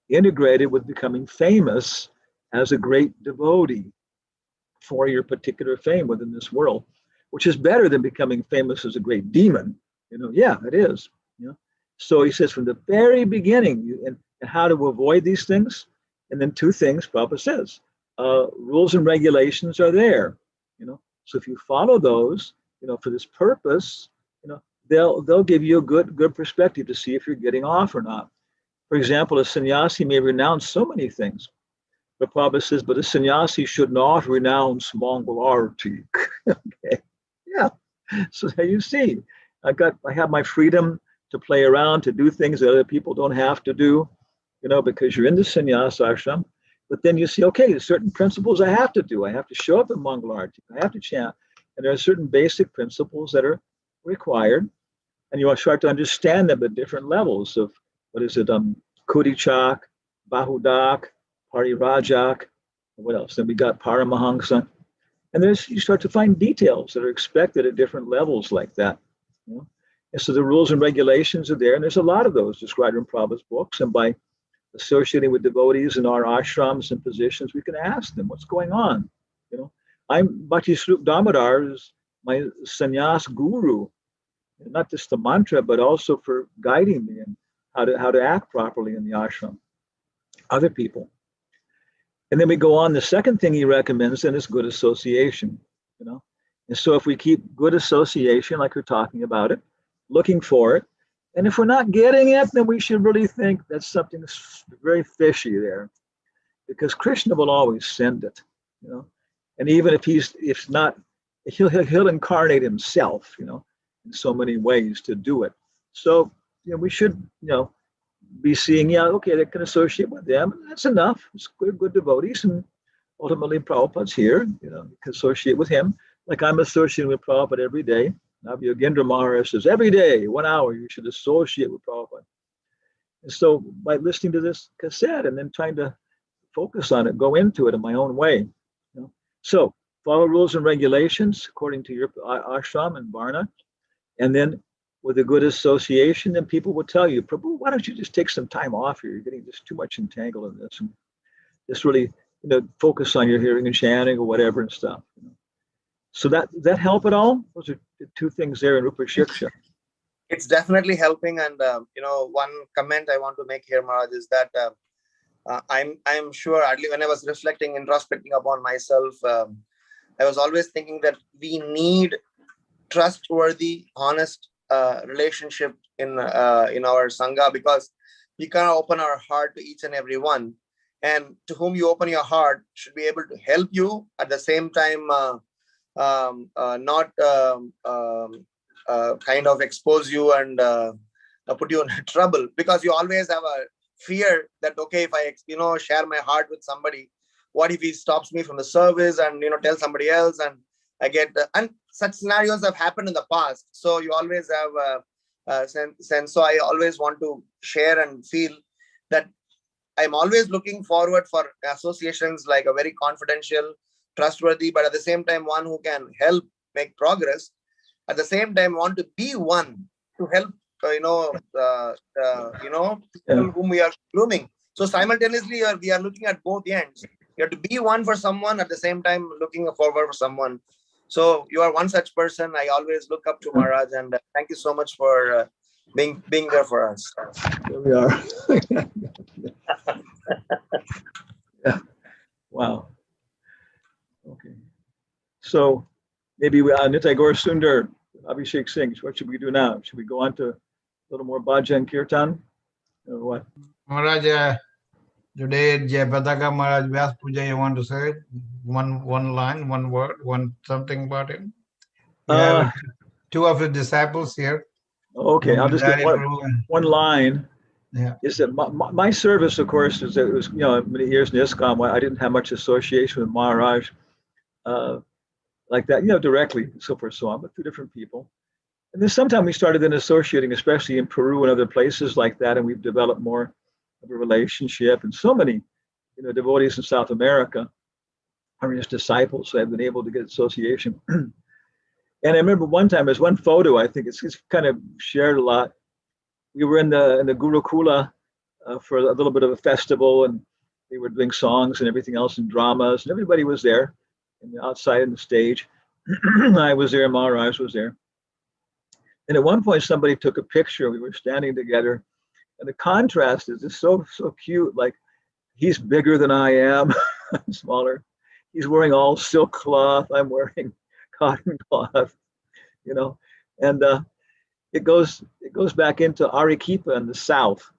integrated with becoming famous as a great devotee for your particular fame within this world, which is better than becoming famous as a great demon. Yeah, it is. So he says from the very beginning, and how to avoid these things. And then two things Prabhupada says, rules and regulations are there. So if you follow those, for this purpose, they'll give you a good perspective to see if you're getting off or not. For example, a sannyasi may renounce so many things, but Prabhupada says, but a sannyasi should not renounce Mongol arti. Okay, yeah. So there you see, I have my freedom to play around, to do things that other people don't have to do, because you're in the sannyasa ashram. But then you see, okay, there's certain principles I have to do. I have to show up in Mongol arti. I have to chant. And there are certain basic principles that are required. And you want to start to understand them at different levels of, Kudichak, Bahudak, Parirajak, what else? Then we got Paramahansa. And you start to find details that are expected at different levels like that. And so the rules and regulations are there. And there's a lot of those described in Prabhupada's books. And by associating with devotees in our ashrams and positions, we can ask them, what's going on? I'm Bhakti Swarup Damodar is my sannyas guru, not just the mantra, but also for guiding me and how to act properly in the ashram, other people. And then we go on, the second thing he recommends then is good association, And so if we keep good association, like we're talking about it, looking for it, and if we're not getting it, then we should really think that something's very fishy there, because Krishna will always send it, And even if not, he'll incarnate himself, in so many ways to do it. So, we should, be seeing, okay, they can associate with them. That's enough. It's good devotees. And ultimately, Prabhupada's here, you can associate with him. Like I'm associating with Prabhupada every day. Now, Yogendra Maharaj says, every day, 1 hour, you should associate with Prabhupada. And so by listening to this cassette and then trying to focus on it, go into it in my own way. So follow rules and regulations according to your ashram and varna. And then with a good association, then people will tell you, Prabhu, why don't you just take some time off here? You're getting just too much entangled in this. And just really, focus on your hearing and chanting or whatever and stuff. So does that help at all? Those are the two things there in Rupa Shiksha. It's definitely helping. And, one comment I want to make here, Maharaj, is that I'm sure, at least when I was reflecting, introspecting upon myself, I was always thinking that we need trustworthy, honest relationship in our Sangha, because we cannot open our heart to each and every one. And to whom you open your heart should be able to help you at the same time, not kind of expose you and put you in trouble, because you always have a fear that, okay, if I share my heart with somebody, what if he stops me from the service and tell somebody else, and I get and such scenarios have happened in the past. So you always have a sense. So I always want to share and feel that I'm always looking forward for associations like a very confidential, trustworthy, but at the same time one who can help make progress. At the same time, want to be one to help people whom we are grooming. So simultaneously, we are looking at both ends. You have to be one for someone, at the same time looking forward for someone. So you are one such person. I always look up to Maharaj, and thank you so much for being there for us. There we are. Yeah. Wow. Okay. So maybe Nitai Gaur Sundar, Abhishek Singh, what should we do now? Should we go on to a little more bhajan and kirtan, or what? Maharaj, today Jayapataka Maharaj Vyas Puja, you want to say one line, one word, something about him? Two of his disciples here. Okay, I'll just get one line. Yeah. Is that my service, of course, is that it was many years in ISKCON. I didn't have much association with Maharaj like that, directly, so forth, so on, but through different people. And then sometime we started then associating, especially in Peru and other places like that, and we've developed more of a relationship. And so many, devotees in South America. are his disciples, so I've been able to get association. And I remember one time, there's one photo, I think it's kind of shared a lot. We were in the Gurukula for a little bit of a festival, and they were doing songs and everything else and dramas, and everybody was there and outside on the stage. I was there, Maharaj was there. And at one point, somebody took a picture. We were standing together, and the contrast is just so cute. Like, he's bigger than I am, I'm smaller. He's wearing all silk cloth. I'm wearing cotton cloth, you know. And it goes back into Arequipa in the south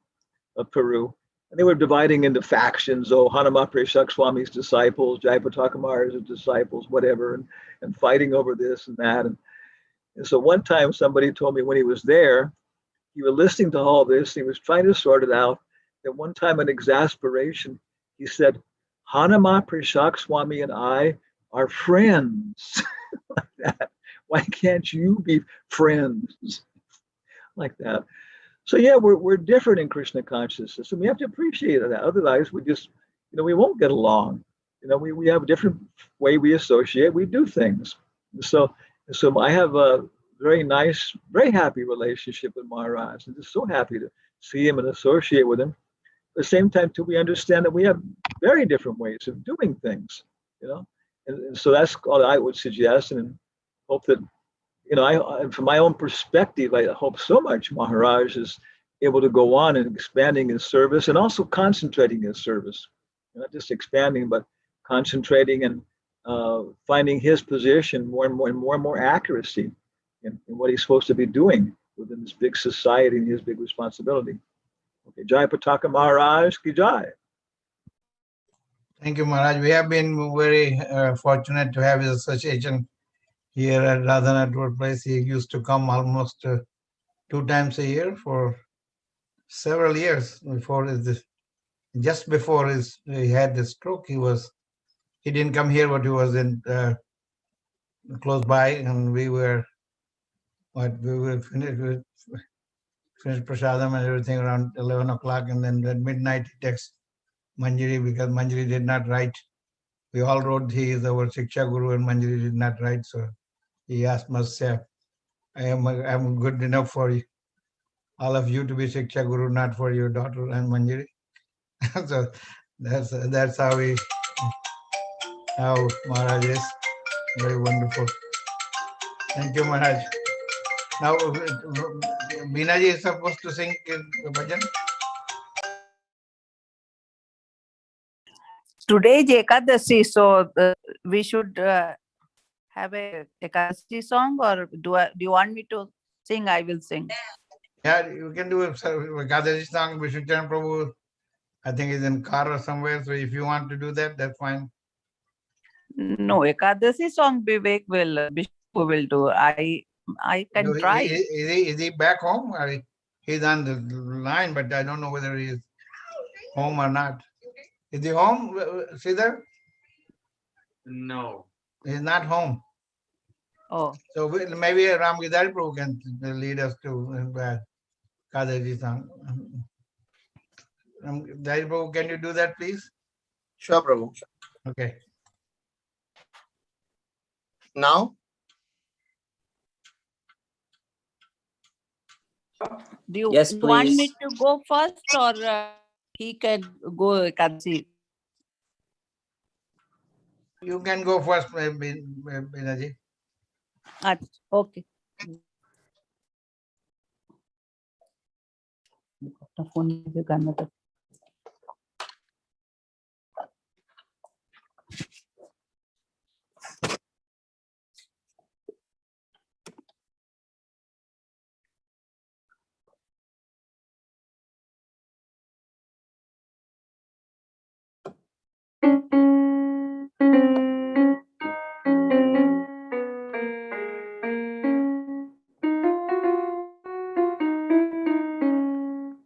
of Peru. And they were dividing into factions. Oh, Hanamapreshak Swami's disciples, Jayapataka Maharaj's disciples, whatever, and fighting over this and that. And so one time somebody told me when he was there, he was listening to all this, he was trying to sort it out. At one time in exasperation, he said, Hanamapreshak Swami and I are friends. Like that. Why can't you be friends? Like that. So yeah, we're different in Krishna consciousness, and we have to appreciate that. Otherwise, we just, we won't get along. We have a different way we associate, we do things. So I have a very nice, very happy relationship with Maharaj. I'm just so happy to see him and associate with him. At the same time, too, we understand that we have very different ways of doing things, and so that's all I would suggest, and hope that, from my own perspective, I hope so much Maharaj is able to go on and expanding his service and also concentrating his service, not just expanding, but concentrating and finding his position more and more accuracy in what he's supposed to be doing within this big society and his big responsibility. Okay, Jai Pataka Maharaj ki Jai. Thank you, Maharaj. We have been very fortunate to have his association here at Radhanath Road Place. He used to come almost 2 times a year for several years before just before he had the stroke. He didn't come here, but he was in close by, and we were finished prasadam and everything around 11 o'clock, and then at midnight he texted Manjari, because Manjari did not write. We all wrote he is our Shiksha Guru, and Manjari did not write, so he asked myself, I'm good enough for you, all of you to be Shiksha Guru, not for your daughter and Manjari. So that's how Maharaj is. Very wonderful. Thank you, Maharaj. Now, Binaji is supposed to sing bhajan. Today is Ekadasi, so we should have a Ekadasi song, or do you want me to sing? I will sing. Yeah, you can do a Ekadasi song. Vishnuchan Prabhu, I think, is in car or somewhere. So if you want to do that, that's fine. No, Ekadasi song Vivek will do. I can try. Is he back home? Or he's on the line, but I don't know whether he's home or not. Is he home, Sridhar? No. He's not home. Oh. So maybe Ram Gidari Prabhu can lead us to Ekadasi song. Ram Gidari Prabhu, can you do that, please? Sure, Prabhu. Okay. Now? Do you Yes, want me please. to go first, or he can go Ekadasi? You can go first, Binaji. Okay.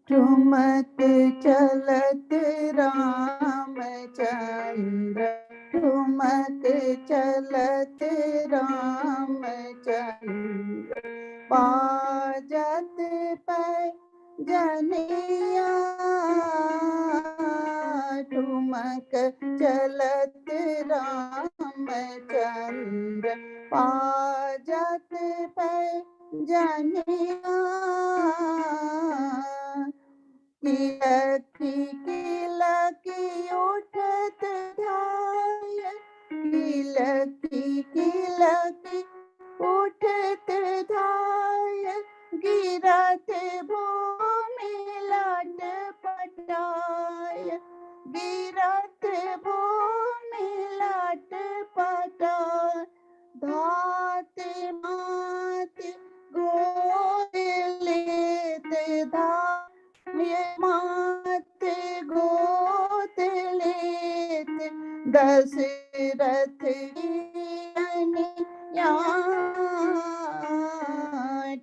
ठुमक चलत रामचंद्र, ठुमक चलत रामचंद्र, बाजत पैजनिया, ठुमक चलत रामचंद्र पाजत पे जनिया किलकी किलकी उठत धाय किलकी किलकी उठत धाय गिरत भूमि लट पटाय गिरत भूमि लट पटाय धात मात गोद लेत धाय मात गोद लेत दशरथ या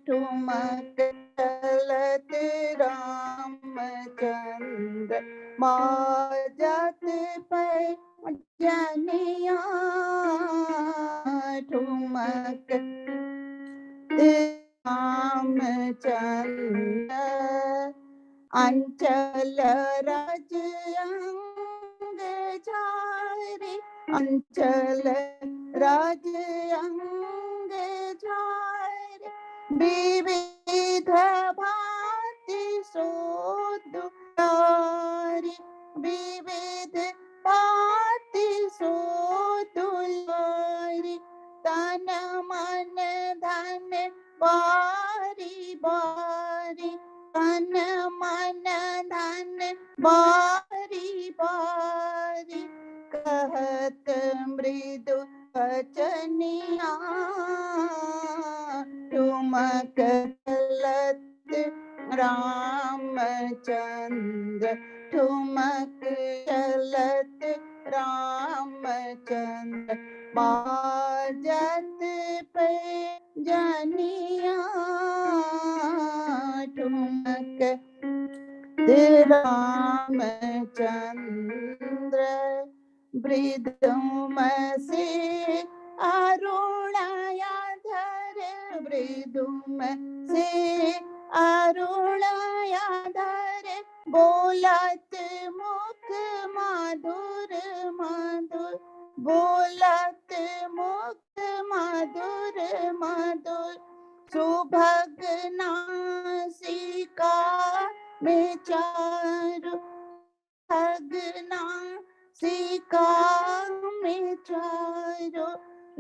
ठुमक चलत रामचंद्र माजत पे जनिया ठुमक रामचंद्र अंचल राज अंग झारी अंचल राज अंग झारी विविध भांति सोदुलारी विविध भांति सोदुलारी तन मन धन बारी बारी तन मन धन बारी बारी कहत मृदु वचनिया ठुमक चलत रामचंद्र ठुमक चलत रामचंद्र बाजत पे जनिया ठुमक रामचंद्र वृद्धुम से अरुणयाधर वृद्धुम से अरुणयाधर बोलत मुख मधुर मधुर बोलत मुख मधुर मधुर सुभग नासिका में चारु भगना सिका में चारो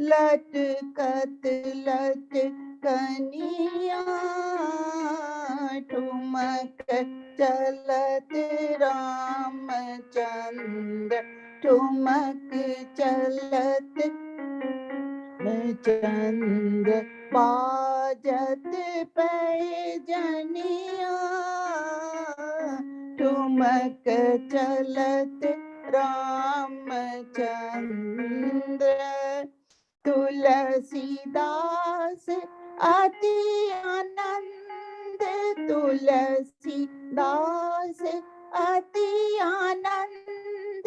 लटकत लटकनिया ठुमक चलत रामचंद्र ठुमक चलत चंद्र बाजत पे जनिया ठुमक चलत रामचंद्र तुलसीदास अति आनंद तुलसीदास अति आनंद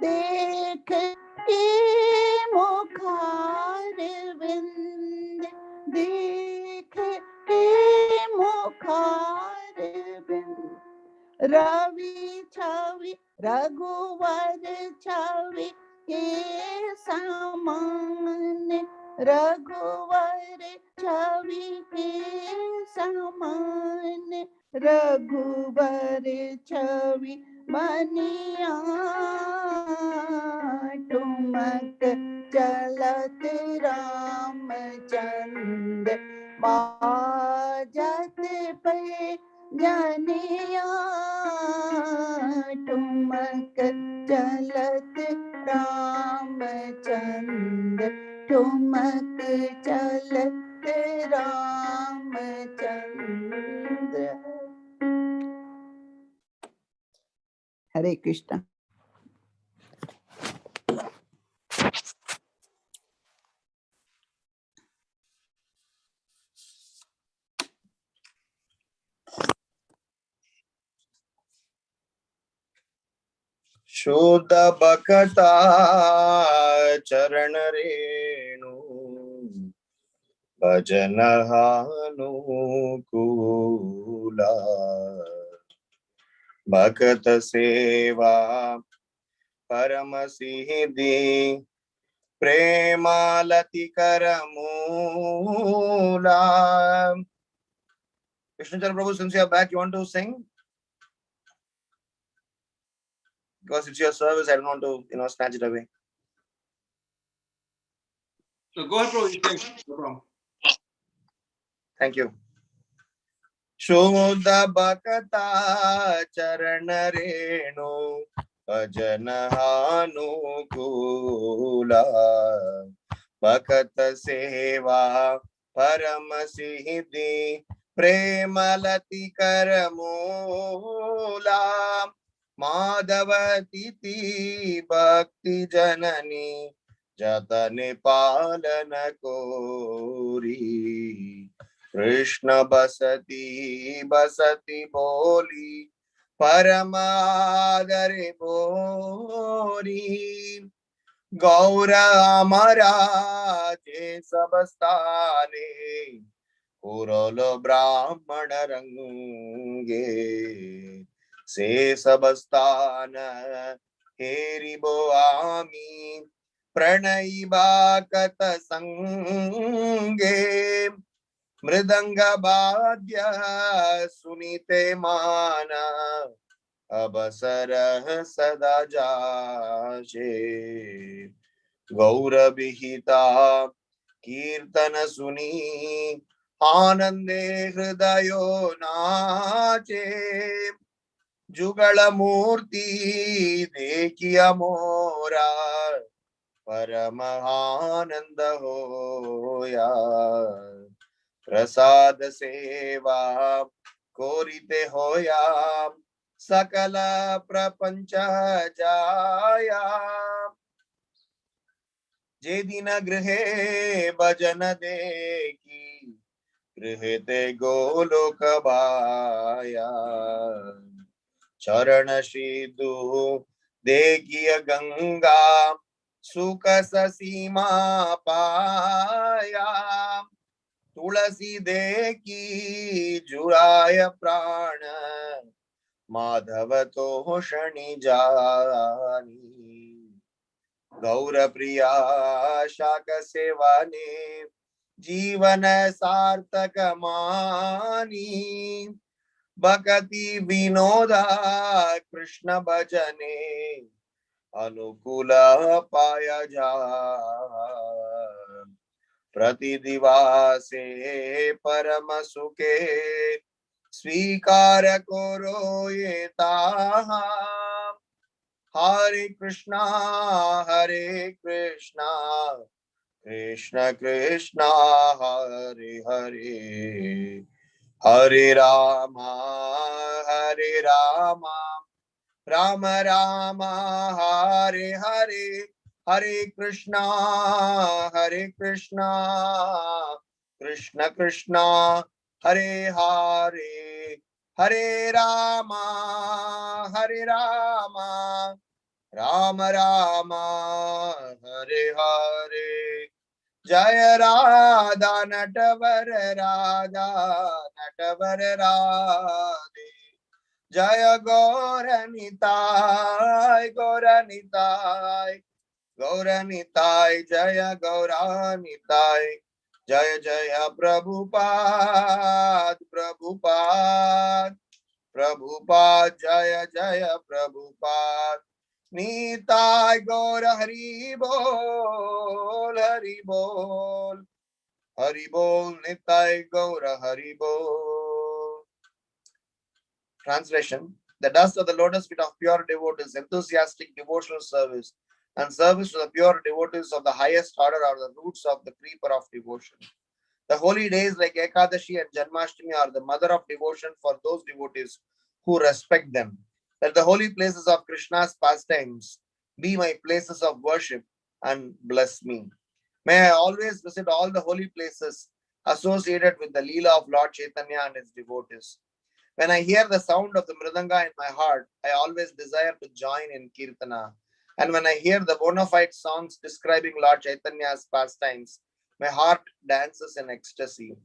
देख के मुखार विंद देख के मुखार विंद रवि छवि रघुवर छवि के समान रघुवर छवि के समान रघुवर छवि बनिया ठुमक चलत रामचंद्र बाजत पे जनिया ठुमक चलत रामचंद्र ठुमक चलत रामचंद्र। हरे कृष्ण। शुद्ध बकता चरण रेणु भजन हानुकूला भगत सेवा Paramasiddhi Premalati Karamula. Vishnu Chandra Prabhu, since you are back, you want to sing? Because it's your service, I don't want to, snatch it away. So go ahead, Prabhu. No problem. Thank you. Shuddha Bhakta Charana Renu Bhajana Hanukula Bhakta Seva Paramasiddhi Premalati Karamula Madhavatiti Bhakti Janani Jatane Palana Kori Krishna basati basati boli paramadare bori Gaura amara je sabastane Urolo brahmana range Se sabastana heribo ami Pranaiba kata sange Mridanga Bhadya Sunite Mana Abasara Sada Jashe Gaura Bihita Kirtana Suni Anande Hridayo Nache Jugala Murti Dekhiya Mora Paramahananda Hoya Prasad Seva Korite Hoya Sakala Prapancha Jaya Jedina Grihe Bhajana Deki Grihete Golokabaya Charana Shridu Dekiya Ganga Sukasa Sima Paya Tulasi Deki Juraya Prana Madhavato Shani Jani Gaura Priya Shaka Sevane Jivana Sartaka Mani Bhakati Vinoda Krishna Bhajane Anukula Paya Jan Pratidivase Paramasuke Svikara Koro Yetaha Hare Krishna Krishna Krishna Hare Hare Hare Rama Rama Rama Hare Hare Hare Krishna Krishna Krishna Hare Hare Hare Rama Rama Rama Hare Hare Jaya Radha Natavara Radhe Jaya Gauranitai, Jaya Gauranitai, Jaya Jaya Prabhupada, Jaya Jaya Prabhupada, Nitai Gaura Hari Bol, Nitai Gaura Hari Bol. Translation: the dust of the lotus feet of pure devotees, enthusiastic devotional service, and service to the pure devotees of the highest order are the roots of the creeper of devotion. The holy days like Ekadashi and Janmashtami are the mother of devotion for those devotees who respect them. Let the holy places of Krishna's pastimes be my places of worship and bless me. May I always visit all the holy places associated with the Leela of Lord Chaitanya and his devotees. When I hear the sound of the mridanga in my heart, I always desire to join in Kirtana. And when I hear the bona fide songs describing Lord Chaitanya's pastimes, my heart dances in ecstasy.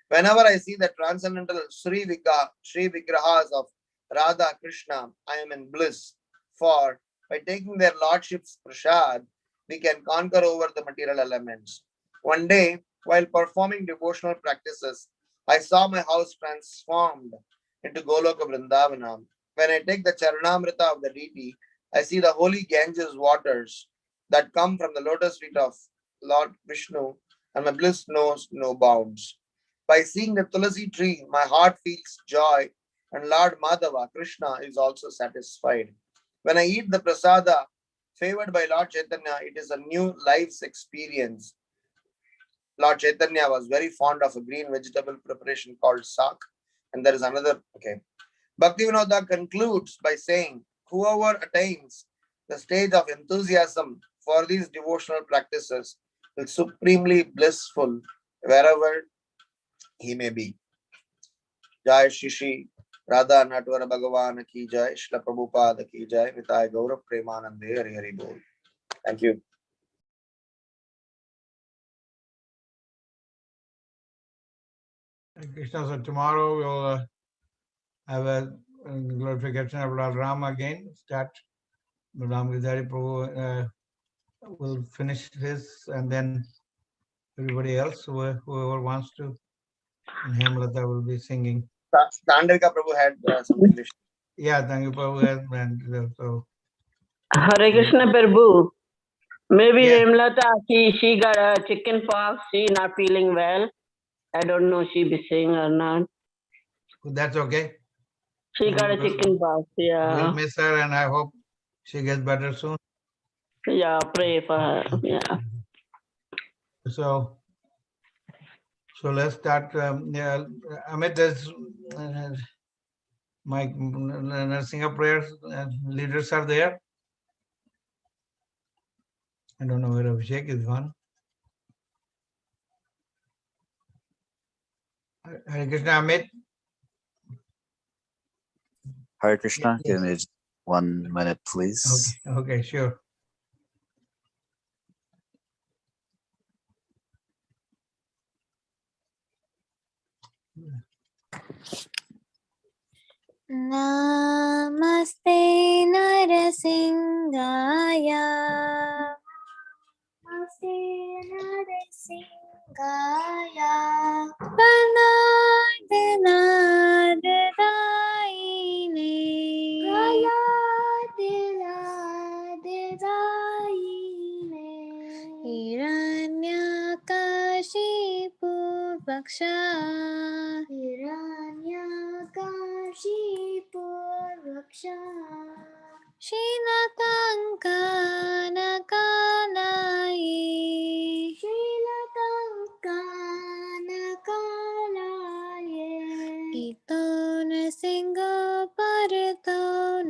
Whenever I see the transcendental Sri Vigrahas of Radha Krishna, I am in bliss. For by taking their lordship's prasad, we can conquer over the material elements. One day, while performing devotional practices, I saw my house transformed into Goloka Vrindavana. When I take the Charanamrita of the deity, I see the holy Ganges waters that come from the lotus feet of Lord Vishnu, and my bliss knows no bounds. By seeing the Tulasi tree, my heart feels joy, and Lord Madhava, Krishna, is also satisfied. When I eat the prasada favored by Lord Chaitanya, it is a new life's experience. Lord Chaitanya was very fond of a green vegetable preparation called sak, and there is another. Okay. Bhaktivinoda concludes by saying, whoever attains the stage of enthusiasm for these devotional practices is supremely blissful wherever he may be. Jai Shishi Radha Natwara Bhagavan ki jai, Shla Prabhupada ki jai, Nitai Gaurav Premanande Hari Hari Bol. Thank you. Krishna, so tomorrow we'll have a glorification of Lord Ram again. Start Ram Gidari Prabhu will finish his, and then everybody else, whoever wants to, and Hemlata will be singing. Dandavika Prabhu had some English. Yeah, thank you, Prabhu. And so. Hare Krishna Prabhu. Maybe Yeah. Hemlata, she got a chicken pox. She not feeling well. I don't know she be saying or not. That's okay. She got a chicken pox. We'll Yeah. miss her, and I hope she gets better soon. Yeah, pray for her. Yeah. So let's start. Yeah, Amit, there's my Narsinga prayers leaders are there. I don't know where Abhishek is gone. Hare Krishna, Amit. Hare Krishna, Yes. give me 1 minute, please. Okay, sure. Namaste Narasingaya. Namaste Narasingaya. Pranadinadadaine. Pranadinadadaine. Hiranyakashipu Vaksha. Hiranyakashipu Vaksha. Shilatankanakalai. Shilatankanakalai. Ito nasingo parito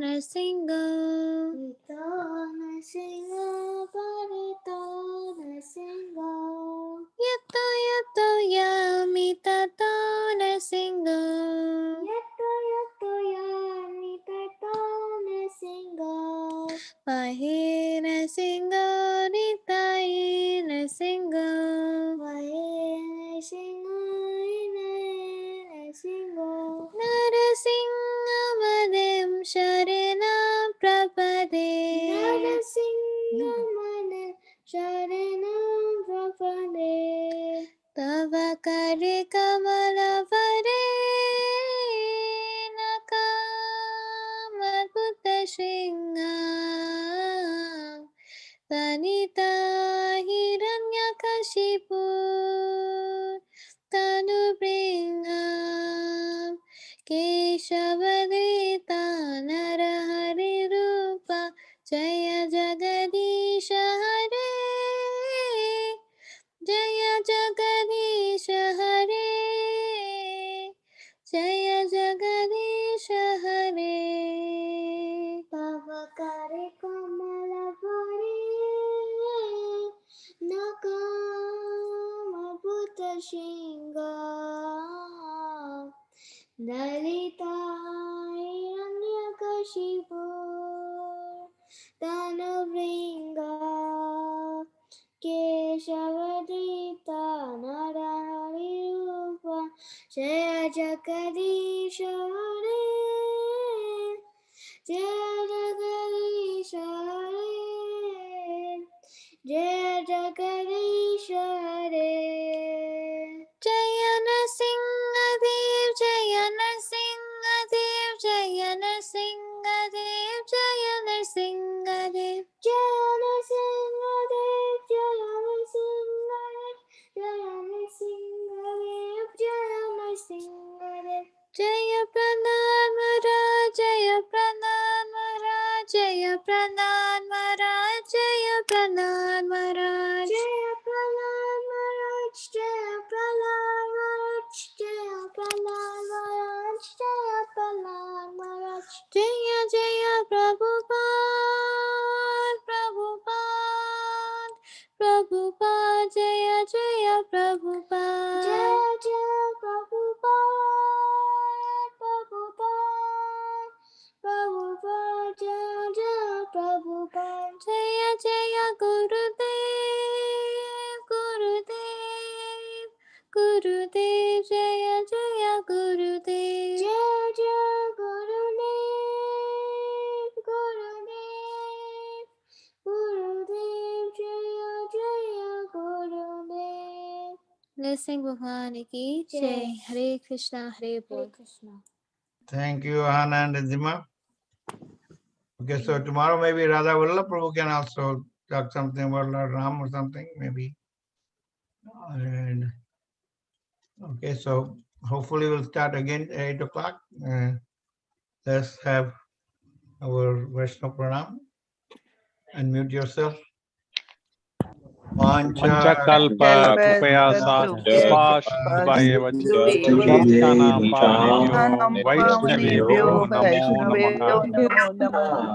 nasingo. Ito nasingo parito nasingo. Yato yato yamitato nasingo. Yato yato yamitato nasingo. Pahina singo nitai nasingo. Pahina singo nitai nasingo. Narasingamadem sharanam prapade. Narasingamadem sharanam prapade. Tava kare kamala vare nakamadbhuta shringa. Tanita hiranyakashipu tanubringa. Keshavadita narahari rupa Jaya Jagadisha Hare. Jaya Jagadisha Hare. Jaya Jagadisha Hare. Tavakare Kamala Hare Nakama Bhuta Shinga. Dalita Hiranyakashipu Tanuvringa. Keshavadita Narahari Rupa Jaya Jagadisha Hare. Jaya Jagadisha Jaya Jagadish Hare. Jaya Nrsimhadev, Jaya Nrsimhadev, Jaya Nrsimhadev, Jaya Nrsimhadev, Jaya Nrsimhadev, Jaya Nrsimhadev, Jaya Nrsimhadev, Jaya Nrsimhadev. Jaya Pranan Maharaj, Jaya Pranan Maharaj, Jaya Pranan Maharaj, Jaya Pranan Maharaj, Jaya Pranan Maharaj, Jaya Pranan Maharaj, Jaya Pranan Maharaj, Jaya Pranan Maharaj, Jaya Jaya Prabhupada, Prabhupada, Prabhupada, Jaya Jaya Prabhupada, Jaya Jaya Prabhupada, Prabhupada, Prabhupada, Jaya Jaya Prabhupada, Jaya Jaya Gurudev, Gurudev, Gurudev, Jaya Jaya Gurudev, Jaya Jaya Gurudev, Gurudev, Gurudev, Jaya Jaya Gurudev. Blessing Bhagwan ki Jai. Hare Krishna, Hare Bol. Thank you, Hana and Rizima. Okay, so tomorrow maybe Radha Vallabh Prabhu can also talk something about Lord Ram or something, maybe. And okay, so hopefully we'll start again at 8 o'clock. Let's have our Vaishnava Pranam. Unmute yourself. Panchakalpa Trupayasa Tirthanam Pavanebhyo Vaishnavebhyo Namo Namaha.